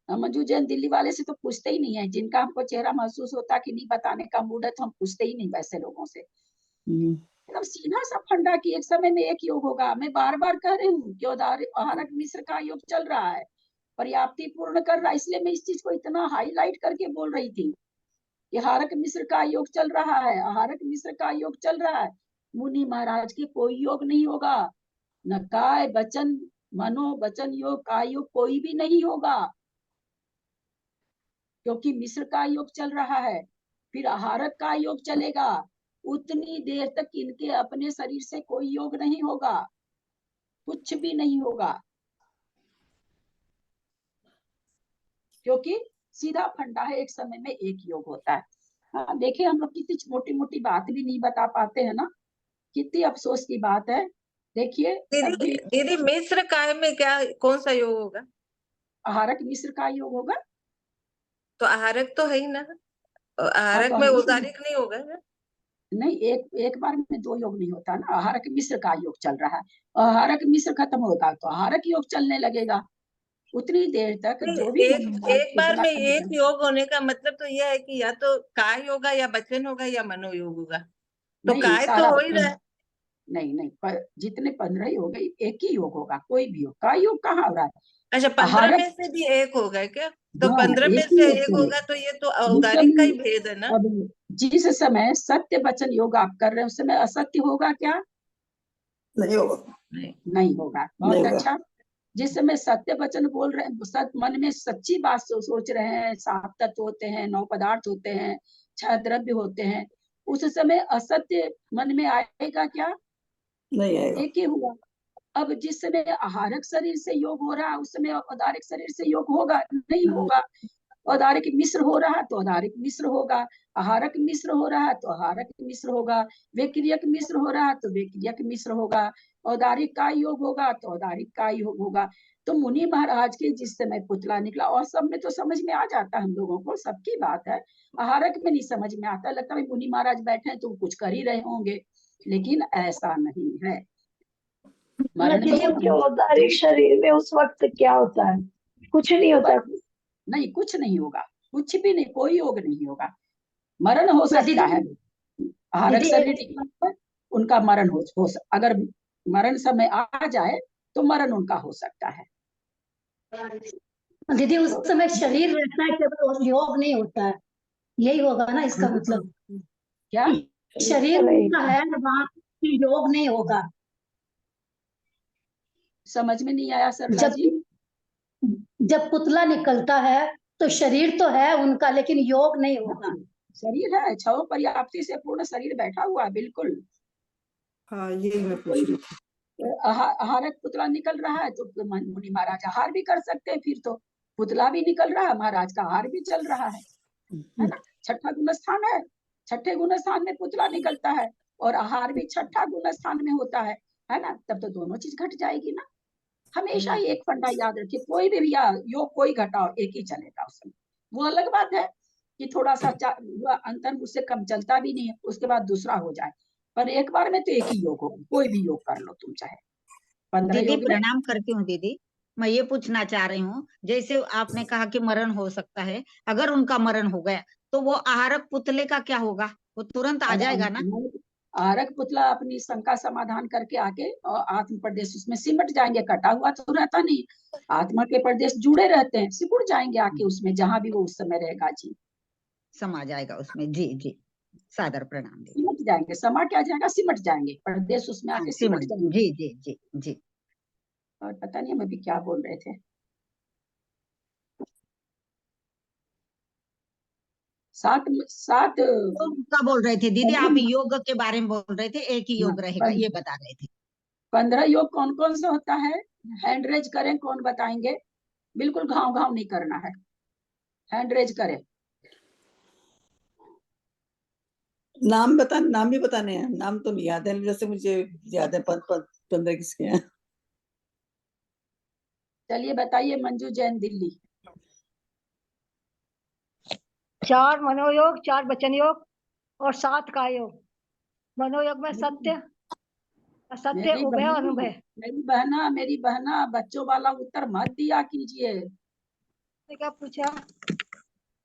Speaker 1: मंजू जैन दिल्ली वाले से तो पूछते ही नहीं है, जिनका हमको चेहरा महसूस होता कि नहीं बताने का मूड है तो हम पूछते ही नहीं वैसे लोगों से। एकदम सीधा सा फंडा कि एक समय में एक योग होगा। मैं बार बार कह रही हूँ कि आहारक मिश्र का योग चल रहा है, पर्याप्ति पूर्ण कर रहा है, इसलिए मैं इस चीज को इतना हाईलाइट करके बोल रही थी कि आहारक मिश्र का योग चल रहा है, आहारक मिश्र का योग चल रहा है। मुनि महाराज के कोई योग नहीं होगा, न काय वचन मनो वचन योग का योग कोई भी नहीं होगा, क्योंकि मिश्र का योग चल रहा है। फिर आहारक का योग चलेगा, उतनी देर तक इनके अपने शरीर से कोई योग नहीं होगा, कुछ भी नहीं होगा, क्योंकि सीधा फंडा है, एक समय में एक योग होता है। हाँ देखिए, हम लोग कितनी मोटी मोटी बात भी नहीं बता पाते हैं ना, कितनी अफसोस की बात है। देखिए
Speaker 10: दीदी दीदी मिश्र काय में क्या कौन सा योग होगा?
Speaker 1: आहारक मिश्र का योग होगा।
Speaker 10: तो आहारक तो है ही ना,
Speaker 1: हाँ
Speaker 10: आहारक
Speaker 1: तो
Speaker 10: में उदारिक नहीं होगा ना?
Speaker 1: नहीं, एक बार में दो योग नहीं होता ना। आहारक मिश्र का योग चल रहा है, आहारक मिश्र खत्म होगा तो आहारक योग चलने लगेगा। उतनी देर तक
Speaker 10: नहीं,
Speaker 1: जो भी
Speaker 10: एक बार में एक योग होने का मतलब तो यह है कि या तो काय होगा या वचन होगा या मनोयोग होगा। तो
Speaker 1: नहीं,
Speaker 10: काय तो
Speaker 1: सारा
Speaker 10: हो ही रहा है।
Speaker 1: नहीं, जितने 15 योग है, एक ही योग होगा, कोई भी योग का योग कहाँ हो रहा है?
Speaker 10: अच्छा, 15
Speaker 1: आहारक
Speaker 10: में से भी एक होगा क्या? तो
Speaker 1: हाँ
Speaker 10: 15 में
Speaker 1: एक ही
Speaker 10: से
Speaker 1: योग
Speaker 10: एक
Speaker 1: चलेगा।
Speaker 10: होगा तो ये तो
Speaker 1: जिस
Speaker 10: औदारिक का
Speaker 1: समय
Speaker 10: ही भेद है ना।
Speaker 1: अब जिस समय सत्य वचन योग आप कर रहे हैं, उस समय असत्य होगा क्या?
Speaker 7: नहीं होगा।
Speaker 1: नहीं होगा।
Speaker 7: नहीं
Speaker 1: बहुत
Speaker 7: होगा।
Speaker 1: अच्छा। जिस समय सत्य वचन बोल रहे हैं, सत मन में सच्ची बात सोच रहे हैं, 7 तत्व होते हैं, 9 पदार्थ होते हैं, 6 द्रव्य होते हैं, उस समय असत्य मन में आएगा क्या?
Speaker 7: नहीं आएगा।
Speaker 1: एक ही हुआ। अब जिस समय आहारक शरीर से योग हो रहा है, उस समय औदारिक शरीर से योग होगा नहीं होगा। औदारिक मिश्र हो रहा है तो औदारिक मिश्र होगा, आहारक मिश्र हो रहा है तो आहारक मिश्र होगा, वेक्रियक मिश्र हो रहा है तो वेक्रियक मिश्र होगा, औदारिक का योग होगा तो औदारिक का योग होगा। तो मुनि महाराज के जिस समय पुतला निकला, और सब में तो समझ में आ जाता है, हम लोगों को सबकी बात है, आहारक में नहीं समझ में आता, लगता है मुनि महाराज बैठे हैं तो कुछ कर ही रहे होंगे, लेकिन ऐसा नहीं है। मरण में
Speaker 2: उनके औदारिक शरीर में उस वक्त क्या होता है? कुछ नहीं होता।
Speaker 1: नहीं, कुछ नहीं होगा, कुछ भी नहीं, कोई योग नहीं होगा। मरण हो सकता है, आहारक शरीर उनका मरण हो अगर मरण समय आ जाए तो मरण उनका हो सकता है।
Speaker 8: दीदी उस समय शरीर रहता है, केवल योग नहीं होता है, यही होगा ना इसका मतलब?
Speaker 1: क्या
Speaker 8: शरीर उनका है, वहां योग नहीं होगा।
Speaker 1: समझ में नहीं आया सरला
Speaker 8: जब
Speaker 1: जी?
Speaker 8: जब पुतला निकलता है तो शरीर तो है उनका, लेकिन योग नहीं होगा।
Speaker 1: शरीर है, 6 पर्याप्ति से पूर्ण शरीर बैठा हुआ है, बिल्कुल।
Speaker 6: हाँ यही मैं पूछ रही थी।
Speaker 1: आहारक पुतला निकल रहा है तो मुनि महाराज आहार भी कर सकते हैं, फिर तो पुतला भी निकल रहा है, महाराज का आहार भी चल रहा है ना। छठा गुण स्थान है, छठे गुण स्थान में पुतला निकलता है और आहार भी छठा गुण स्थान में होता है ना, तब तो दोनों चीज घट जाएगी ना। हमेशा ही एक फंडा याद रखिए, कोई भी योग कोई घटाओ एक ही चलेगा उसमें। वो अलग बात है कि थोड़ा सा अंतर उससे कम चलता भी नहीं है, उसके बाद दूसरा हो जाए, पर एक बार में तो एक ही योग होगा, कोई भी योग कर लो तुम, चाहे 15
Speaker 3: दीदी
Speaker 1: योग में।
Speaker 3: प्रणाम करती हूँ दीदी। मैं ये पूछना चाह रही हूँ, जैसे आपने कहा कि मरण हो सकता है, अगर उनका मरण हो गया तो वो आहारक पुतले का क्या होगा? वो तुरंत आ जाएगा ना?
Speaker 1: आहारक पुतला अपनी शंका समाधान करके आके और आत्म प्रदेश उसमें सिमट जाएंगे, कटा हुआ तो रहता नहीं, आत्मा के प्रदेश जुड़े रहते हैं, सिकुड़ जाएंगे आके उसमें, जहां भी वो उस समय रहेगा जी,
Speaker 3: समा जाएगा उसमें। जी जी, सादर प्रणाम दीदी।
Speaker 1: सिमट जाएंगे, समा क्या जाएगा, सिमट जाएंगे, प्रदेश उसमें आके सिमट जाएंगे।
Speaker 3: जी जी जी जी।
Speaker 1: और पता नहीं हम अभी क्या बोल रहे थे। सात सात
Speaker 3: योग का बोल रहे थे दीदी, आप योग के बारे में बोल रहे थे, एक ही योग रहेगा ये बता रहे थे।
Speaker 1: 15 योग कौन कौन सा होता है? हैंड रेज करें, कौन बताएंगे? बिल्कुल घाव घाव नहीं करना है, हैंड रेज करें।
Speaker 7: नाम भी बताने हैं, नाम तो नहीं याद है, जैसे मुझे याद है 15 किसके हैं।
Speaker 1: चलिए बताइए, मंजू जैन दिल्ली।
Speaker 12: 4 मनोयोग, 4 वचन योग और 7 काय योग। मनोयोग में सत्य, असत्य,
Speaker 1: मेरी
Speaker 12: उभय और अनुभय।
Speaker 1: मेरी बहना बच्चों वाला उत्तर मत दिया कीजिए।
Speaker 12: क्या पूछा?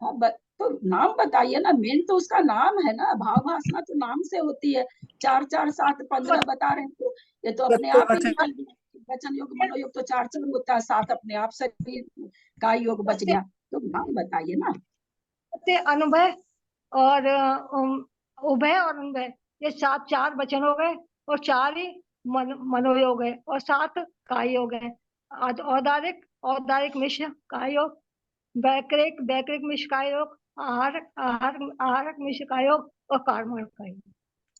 Speaker 1: हाँ, तो नाम बताइए ना, मेन तो उसका नाम है ना, भाव भाषा तो नाम से होती है। 4 4 7 15 बता रहे हैं, तो ये तो अपने आप ही निकल गया। वचन योग मनोयोग तो 4 4 होता है, 7 अपने आप से का योग बच गया। तो नाम बताइए ना।
Speaker 12: सत्य, अनुभय और उभय और अनुभय, ये 7 4 वचन हो गए और 4 ही मनोयोग है और 7 काय योग है। औदारिक, औदारिक मिश्र काय योग, वैकृक, वैकृक मिश्र काय योग, आहारक, आहारक मिश्र काय योग और कारमण काय योग।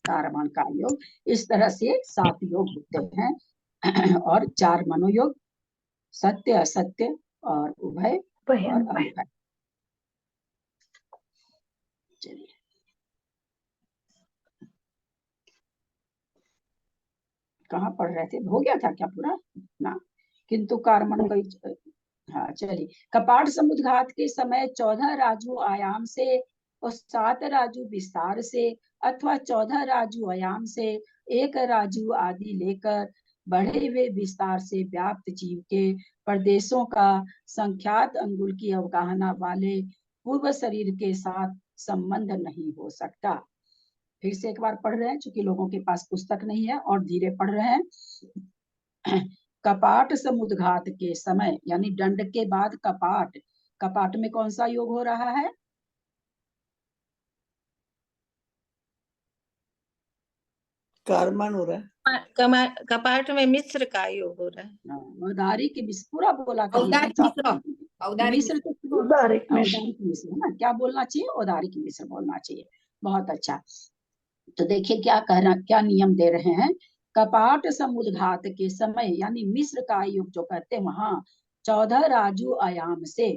Speaker 1: कारमण का योग, इस तरह से 7 योग होते हैं और 4 मनोयोग, सत्य, असत्य और उभय और अनुभय। चलिए कहाँ पढ़ रहे थे, हो गया था क्या पूरा ना? किंतु कारमण कई। हाँ चलिए, कपाट समुद्घात के समय 14 राजू आयाम से और 7 राजू विस्तार से अथवा 14 राजू आयाम से 1 राजू आदि लेकर बढ़े हुए विस्तार से व्याप्त जीव के प्रदेशों का संख्यात अंगुल की अवगाहना वाले पूर्व शरीर के साथ संबंध नहीं हो सकता। फिर से एक बार पढ़ रहे हैं, चूंकि लोगों के पास पुस्तक नहीं है और धीरे पढ़ रहे हैं। कपाट समुद्घात के समय, यानी दंड के बाद कपाट, कपाट में कौन सा योग हो रहा है?
Speaker 7: कारमण हो रहा है।
Speaker 10: कपाट में मिश्र का योग हो रहा है।
Speaker 1: औदारिक मिश्र, पूरा बोला
Speaker 5: औदारिक मिश्र, औदारिक
Speaker 1: मिश्र
Speaker 5: मिश्र,
Speaker 1: तो
Speaker 2: औदारिक मिश्र।
Speaker 1: औदारिक मिश्र है ना, क्या बोलना चाहिए? औदारिक मिश्र बोलना चाहिए। बहुत अच्छा। तो देखिए क्या कहना, क्या नियम दे रहे हैं। कपाट समुद्घात के समय, यानी मिश्र का योग जो कहते हैं, वहां 14 राजू आयाम से।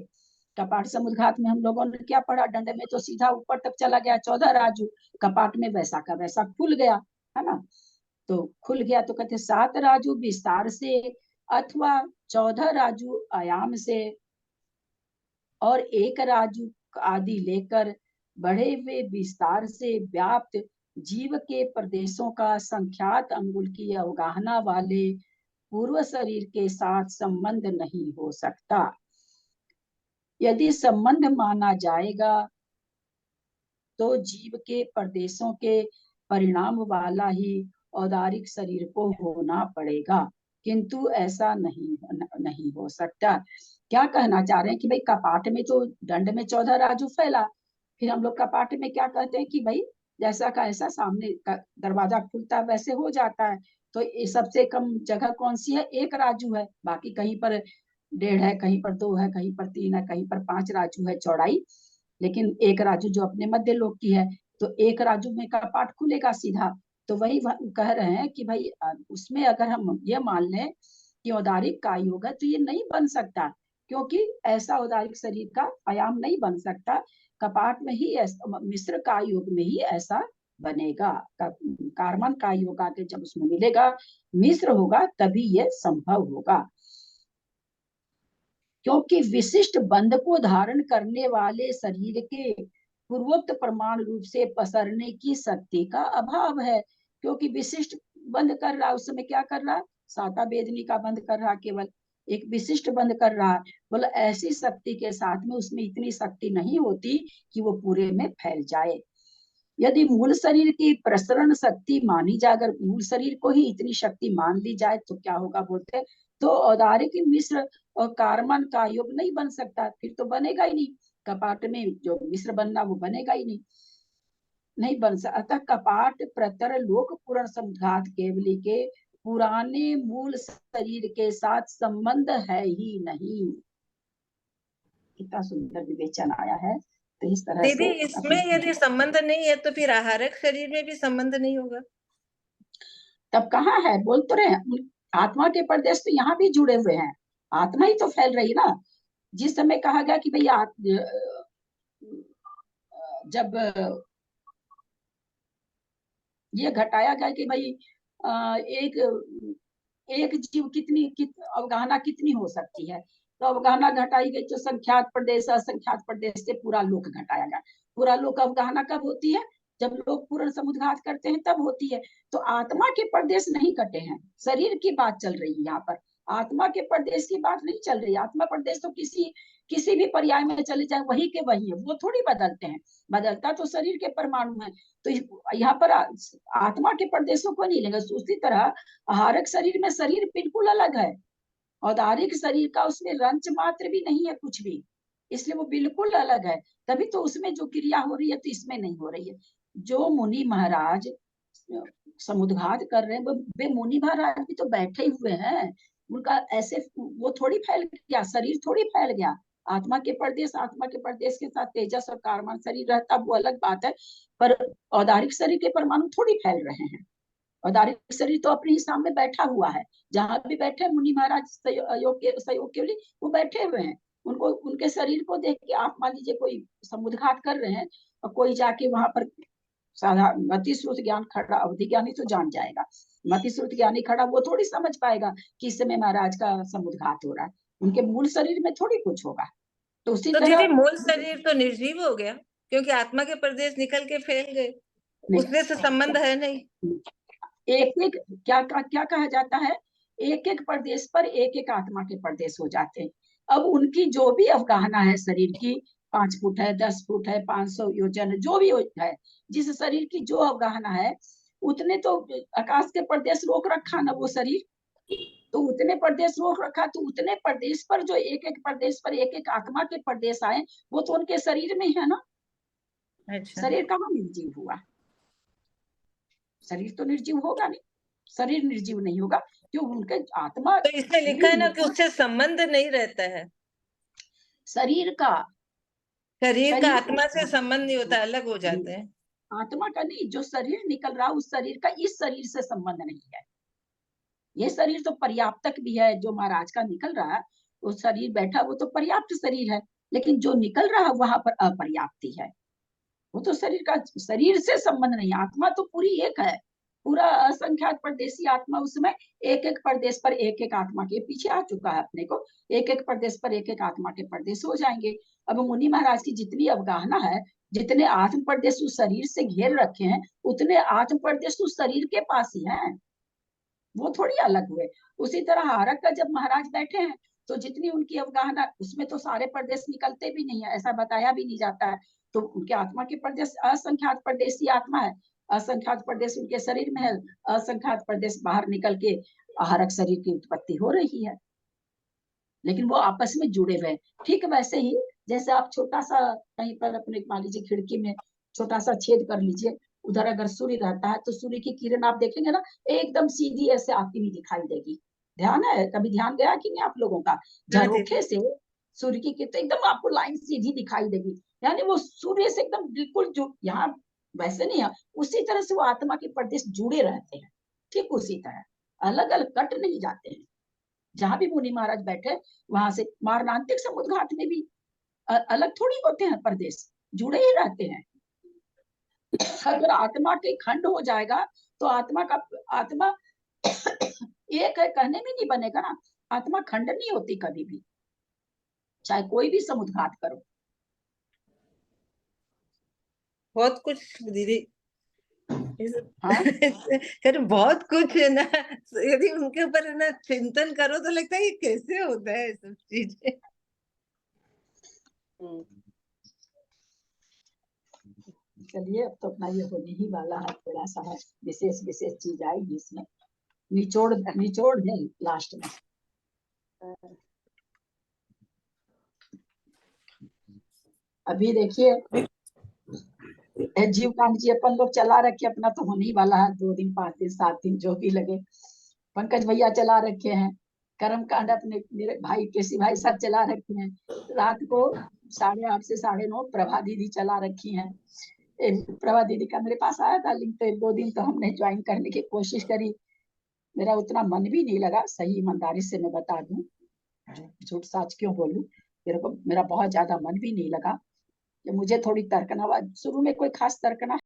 Speaker 1: कपाट समुद्घात में हम लोगों ने क्या पढ़ा? दंड में तो सीधा ऊपर तक चला गया 14 राजू, कपाट में वैसा का वैसा खुल गया, है ना? तो खुल गया तो कहते 7 राजू विस्तार से अथवा 14 राजू आयाम से और 1 राजू आदि लेकर बढ़े हुए विस्तार से व्याप्त जीव के प्रदेशों का संख्यात अंगुल की अवगाहना वाले पूर्व शरीर के साथ संबंध नहीं हो सकता। यदि संबंध माना जाएगा तो जीव के प्रदेशों के परिणाम वाला ही औदारिक शरीर को होना पड़ेगा, किंतु ऐसा नहीं हो सकता। क्या कहना चाह रहे हैं कि भाई कपाट में तो दंड में 14 राजू फैला, फिर हम लोग कपाट में क्या कहते हैं कि भाई जैसा का ऐसा सामने का दरवाजा खुलता है वैसे हो जाता है। तो ये सबसे कम जगह कौन सी है? 1 राजू है, बाकी कहीं पर 1.5 है, कहीं पर 2 है, कहीं पर 3 है, कहीं पर 5 राजू है चौड़ाई, लेकिन 1 राजू जो अपने मध्य लोक की है, तो 1 राजू में कपाट खुलेगा सीधा। तो वही कह रहे हैं कि भाई उसमें अगर हम ये मान लें कि औदारिक का योग है, तो ये नहीं बन सकता, क्योंकि ऐसा औदारिक शरीर का आयाम नहीं बन सकता। कपाट में ही मिश्र का योग में ही ऐसा बनेगा। कारमन का योग आके जब उसमें मिलेगा, मिश्र होगा, तभी ये संभव होगा। क्योंकि विशिष्ट बंध को धारण करने वाले शरीर के पूर्वोक्त प्रमाण रूप से पसरने की शक्ति का अभाव है। क्योंकि विशिष्ट बंध कर रहा है, उस समय क्या कर रहा है? साता वेदनी का बंध कर रहा, केवल एक विशिष्ट बंध कर रहा है। बोला ऐसी शक्ति के साथ में उसमें इतनी शक्ति नहीं होती कि वो पूरे में फैल जाए। यदि मूल शरीर की प्रसरण शक्ति मानी जाए, अगर मूल शरीर को ही इतनी शक्ति मान ली जाए तो क्या होगा? बोलते तो औदारिक मिश्र और कारमन का योग नहीं बन सकता, फिर तो बनेगा ही नहीं। कपाट में जो मिश्र बनना वो बनेगा ही नहीं बन सकता। अतः कपाट प्रतर लोक पूर्ण समुद्घात केवली के पुराने मूल शरीर के साथ संबंध है ही नहीं। कितना सुंदर विवेचन आया है। तो इस तरह
Speaker 10: दीदी
Speaker 1: से
Speaker 10: इसमें यदि संबंध नहीं है तो फिर आहारक शरीर में भी संबंध नहीं होगा?
Speaker 1: तब कहाँ है? बोल तो रहे हैं आत्मा के प्रदेश तो यहाँ भी जुड़े हुए हैं, आत्मा ही तो फैल रही है ना। जिस समय कहा गया कि भैया जब ये घटाया गया कि भाई एक जीव अवगाहना कितनी हो सकती है, तो अवगाहना घटाई गई तो संख्यात प्रदेश असंख्यात प्रदेश से पूरा लोक घटाया गया। पूरा लोक अवगाहना कब होती है? जब लोग पूर्ण समुद्घात करते हैं तब होती है। तो आत्मा के प्रदेश नहीं कटे हैं, शरीर की बात चल रही है यहाँ पर, आत्मा के प्रदेश की बात नहीं चल रही। आत्मा प्रदेश तो किसी भी पर्याय में चले जाए वही के वही है, वो थोड़ी बदलते हैं, बदलता तो शरीर के परमाणु है। तो यहाँ पर आत्मा के प्रदेशों को नहीं लेंगे। उसी तरह आहारक शरीर में शरीर बिल्कुल अलग है, औदारिक शरीर का उसमें रंच मात्र भी नहीं है कुछ भी, इसलिए वो बिल्कुल अलग है। तभी तो उसमें जो क्रिया हो रही है तो इसमें नहीं हो रही है। जो मुनि महाराज समुद्घात कर रहे हैं वे मुनि महाराज भी तो बैठे हुए हैं, उनका ऐसे वो थोड़ी फैल गया, शरीर थोड़ी फैल गया। आत्मा के प्रदेश के साथ तेजस और कारमान शरीर रहता वो अलग बात है, पर औदारिक शरीर के परमाणु थोड़ी फैल रहे हैं। औदारिक शरीर तो अपने हिसाब में बैठा हुआ है, जहां भी बैठे मुनि महाराज सहयोग के लिए वो बैठे हुए हैं। उनको उनके शरीर को देख के आप मान लीजिए कोई समुद्घात कर रहे हैं और कोई जाके वहां पर साधारण मति श्रुत ज्ञान खड़ा, अवधि ज्ञानी तो जान जाएगा, मति श्रुत ज्ञानी खड़ा वो थोड़ी समझ पाएगा कि इस समय महाराज का समुद्घात हो रहा है, उनके मूल शरीर में थोड़ी कुछ होगा। तो उसी
Speaker 10: तो
Speaker 1: तरह
Speaker 10: दीदी मूल शरीर तो निर्जीव हो गया, क्योंकि आत्मा के प्रदेश निकल के फैल गए, उसमें से संबंध है नहीं।
Speaker 1: एक क्या कहा जाता है, एक एक प्रदेश पर एक एक आत्मा के प्रदेश हो जाते हैं। अब उनकी जो भी अवगाहना है शरीर की, 5 फुट है, 10 फुट है, 500 योजन जो भी है, जिस शरीर की जो अवगाहना है उतने तो आकाश के प्रदेश रोक रखा ना वो शरीर, तो उतने प्रदेश रोक रखा, तो उतने प्रदेश पर जो एक एक प्रदेश पर एक एक आत्मा के प्रदेश आए वो तो उनके शरीर में है ना।
Speaker 10: अच्छा।
Speaker 1: शरीर कहाँ निर्जीव हुआ? शरीर तो निर्जीव होगा नहीं, शरीर निर्जीव नहीं होगा क्यों? उनके आत्मा
Speaker 10: तो इसमें लिखा है ना कि उससे संबंध नहीं रहता है,
Speaker 1: शरीर का
Speaker 10: आत्मा से संबंध नहीं होता, अलग हो जाते हैं।
Speaker 1: आत्मा का नहीं, जो शरीर निकल रहा उस शरीर का इस शरीर से संबंध नहीं है। ये शरीर तो पर्याप्तक भी है, जो महाराज का निकल रहा है वो शरीर बैठा वो तो पर्याप्त शरीर है, लेकिन जो निकल रहा है वहां पर अपर्याप्ति है, वो तो शरीर से संबंध नहीं। आत्मा तो पूरी एक है, पूरा असंख्यात परदेशी आत्मा, उसमें एक एक प्रदेश पर एक एक आत्मा के पीछे आ चुका है अपने को, एक एक प्रदेश पर एक एक आत्मा के प्रदेश हो जाएंगे। अब मुनि महाराज की जितनी अवगाहना है, जितने आत्म प्रदेश उस शरीर से घेर रखे हैं उतने आत्म प्रदेश उस शरीर के पास ही हैं, वो थोड़ी अलग हुए। उसी तरह हारक का जब महाराज बैठे हैं तो जितनी उनकी अवगाहना, उसमें तो सारे प्रदेश निकलते भी नहीं है, ऐसा बताया भी नहीं जाता है। तो उनके आत्मा के प्रदेश असंख्यात प्रदेशी आत्मा है, असंख्यात प्रदेश उनके शरीर में है, असंख्यात प्रदेश बाहर निकल के आहारक शरीर की उत्पत्ति हो रही है, लेकिन वो आपस में जुड़े हुए। ठीक वैसे ही जैसे आप छोटा सा कहीं पर अपने मान लीजिए खिड़की में छोटा सा छेद कर लीजिए, उधर अगर सूर्य रहता है तो सूर्य की किरण आप देखेंगे ना एकदम सीधी ऐसे आती हुई दिखाई देगी। ध्यान है, कभी ध्यान गया कि नहीं आप लोगों का? झरोखे से सूर्य की किरण एकदम आपको लाइन सीधी दिखाई देगी, यानी वो सूर्य से एकदम बिल्कुल जो यहाँ वैसे नहीं है, उसी तरह से वो आत्मा के प्रदेश जुड़े रहते हैं, ठीक उसी तरह अलग अलग कट नहीं जाते हैं। जहां भी मुनि महाराज बैठे वहां से मारणांतिक समुद्घात में भी अलग थोड़ी होते हैं, प्रदेश जुड़े ही रहते हैं। अगर आत्मा के खंड हो जाएगा तो आत्मा एक है कहने में नहीं बनेगा ना, आत्मा खंड नहीं होती कभी भी, चाहे कोई भी समुद्घात करो।
Speaker 10: बहुत कुछ दीदी बहुत कुछ है ना, यदि उनके ऊपर ना चिंतन करो तो लगता है ये कैसे होता है सब चीजें।
Speaker 1: चलिए अब तो अपना ये होने ही वाला है, थोड़ा सा विशेष चीज आएगी इसमें, निचोड़ है लास्ट में। अभी देखिए जीव कांत जी अपन लोग चला रखे, अपना तो होने ही वाला है, 2 दिन 5 दिन 7 दिन जो भी लगे। पंकज भैया चला रखे हैं, कर्म कांड अपने मेरे भाई केसी भाई सब चला रखे हैं। रात को 8:30 से 9:30 प्रभा दीदी चला रखी हैं। प्रभा दीदी का मेरे पास आया था लिंक, तो 1-2 दिन तो हमने ज्वाइन करने की कोशिश करी। मेरा उतना मन भी नहीं लगा, सही ईमानदारी से मैं बता दूं, झूठ साच क्यों बोलूं। मेरा बहुत ज्यादा मन भी नहीं लगा कि मुझे थोड़ी तर्कना, शुरू में कोई खास तर्कना